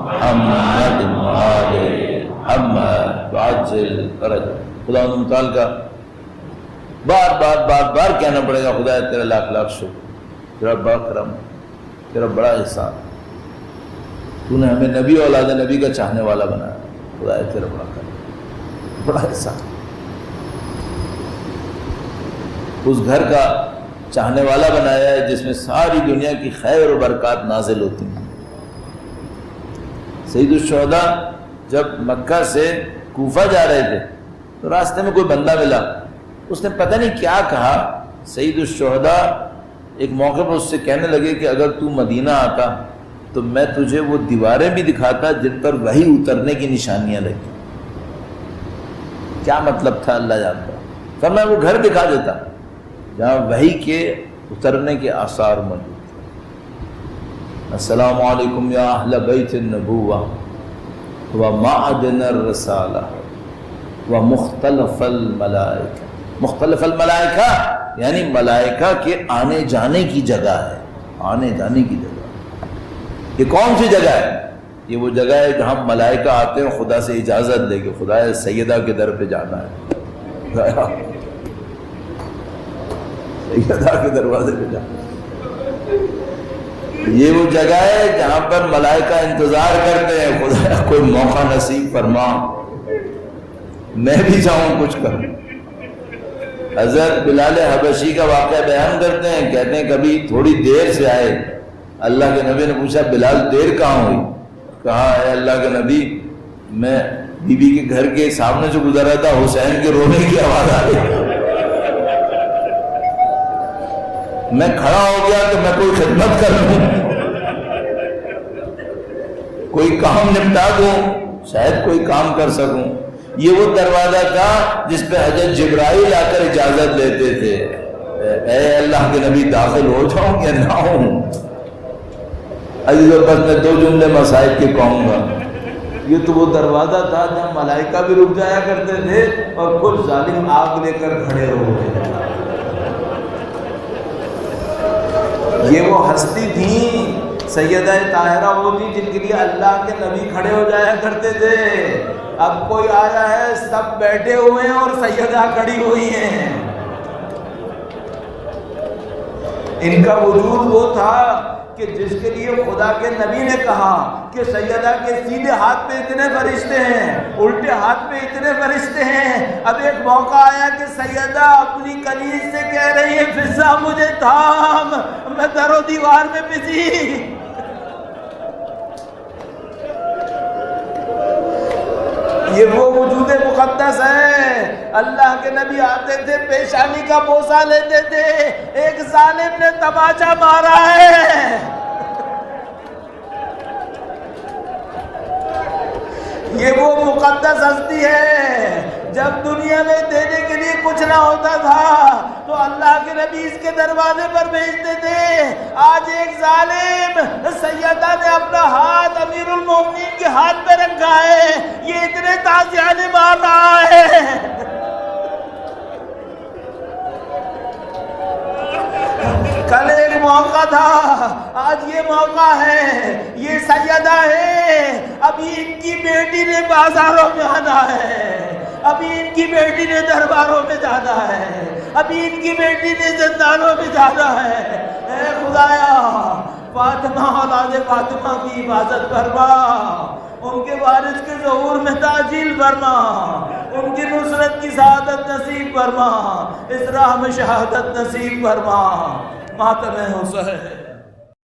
محمد و آل محمد وعجل فرج۔ خدا متعال کا بار بار کہنا پڑے گا، خدا تیرا لاکھ لاکھ شکر، تیرا بڑا کرم، تیرا بڑا احسان، تو نے ہمیں نبی اولاد نبی کا چاہنے والا بنایا، خدا تیرا بڑا کرم، بڑا احسان۔ اس گھر کا چاہنے والا بنایا ہے جس میں ساری دنیا کی خیر و برکات نازل ہوتی ہیں۔ سید الشہداء جب مکہ سے کوفہ جا رہے تھے تو راستے میں کوئی بندہ ملا، اس نے پتہ نہیں کیا کہا، سید الشہداء ایک موقع پر اس سے کہنے لگے کہ اگر تو مدینہ آتا تو میں تجھے وہ دیواریں بھی دکھاتا جن پر وحی اترنے کی نشانیاں لگی۔ کیا مطلب تھا اللہ جانتا، فرمایا وہ گھر دکھا دیتا جہاں وحی کے اترنے کے آثار موجود تھے۔ السلام علیکم یا اہل بیت النبوہ ومعدن الرسالہ ومختلف الملائکہ۔ مختلف الملائکہ یعنی ملائکہ کے آنے جانے کی جگہ ہے، آنے جانے کی جگہ۔ یہ کون سی جگہ ہے؟ یہ وہ جگہ ہے جہاں ملائکہ آتے ہیں خدا سے اجازت لے کے، خدا سیدہ کے در پہ جانا ہے، سیدہ کے دروازے پہ جانا ہے۔ یہ وہ جگہ ہے جہاں پر ملائکہ انتظار کرتے ہیں، خدا کوئی موقع نصیب فرما، میں بھی چاہوں کچھ کروں۔ حضرت بلال حبشی کا واقعہ بیان کرتے ہیں، کہتے ہیں کبھی تھوڑی دیر سے آئے، اللہ کے نبی نے پوچھا بلال دیر کہاں ہوئی؟ کہا اے اللہ کے نبی میں بی بی کے گھر کے سامنے سے گزر رہا تھا، حسین کے رونے کی آواز آ رہی، میں کھڑا ہو گیا کہ میں کوئی خدمت کر لوں، کوئی کام نپٹا دوں، شاید کوئی کام کر سکوں۔ یہ وہ دروازہ تھا جس پہ حضرت جبرائیل آ کر اجازت لیتے تھے، اے اللہ کے نبی داخل ہو جاؤں یا نہ ہوں؟ عزیز و بس میں دو جملے مصائب کے کہوں گا۔ یہ تو وہ دروازہ تھا جہاں ملائکہ بھی رک جایا کرتے تھے اور کچھ ظالم آگ لے کر کھڑے ہو گئے۔ یہ وہ ہستی تھی سیدہ طاہرہ، وہ تھی جن کے لیے اللہ کے نبی کھڑے ہو جایا کرتے تھے۔ اب کوئی آیا ہے، سب بیٹھے ہوئے ہیں اور سیدہ کھڑی ہوئی ہیں۔ ان کا وجود وہ تھا کہ جس کے لیے خدا کے نبی نے کہا کہ سیدہ کے سیدھے ہاتھ پہ اتنے فرشتے ہیں، الٹے ہاتھ پہ اتنے فرشتے ہیں۔ اب ایک موقع آیا کہ سیدہ اپنی کنیز سے کہہ رہی ہے فضا مجھے تھام، میں در و دیوار میں پھنسی۔ یہ وہ وجود مقدس ہے۔ اللہ کے نبی آتے تھے، پیشانی کا بوسہ لیتے تھے، ایک ظالم نے تماچا مارا ہے۔ یہ وہ مقدس ہستی ہے۔ جب دنیا میں دینے کے لیے کچھ نہ ہوتا تھا تو اللہ کے نبی اس کے دروازے پر بھیجتے تھے۔ آج ایک ظالم سیدہ نے اپنا ہاتھ امیر المومنین کے ہاتھ پہ رکھا ہے، یہ اتنے تازیانے مار رہا ہے۔ کل ایک موقع تھا، آج یہ موقع ہے، یہ سیدہ ہے۔ ابھی ان کی بیٹی نے بازاروں میں آنا ہے، ابھی ان کی بیٹی نے درباروں میں جانا ہے، ابھی ان کی بیٹی نے زندانوں میں جانا ہے۔ اے خدایا فاطمہ اولاد فاطمہ کی حفاظت فرما، ان کے وارث کے ظہور میں تعجیل فرما، ان کی نصرت کی سعادت نصیب فرما، اس راہ میں شہادت نصیب فرما۔ ماتم حسین۔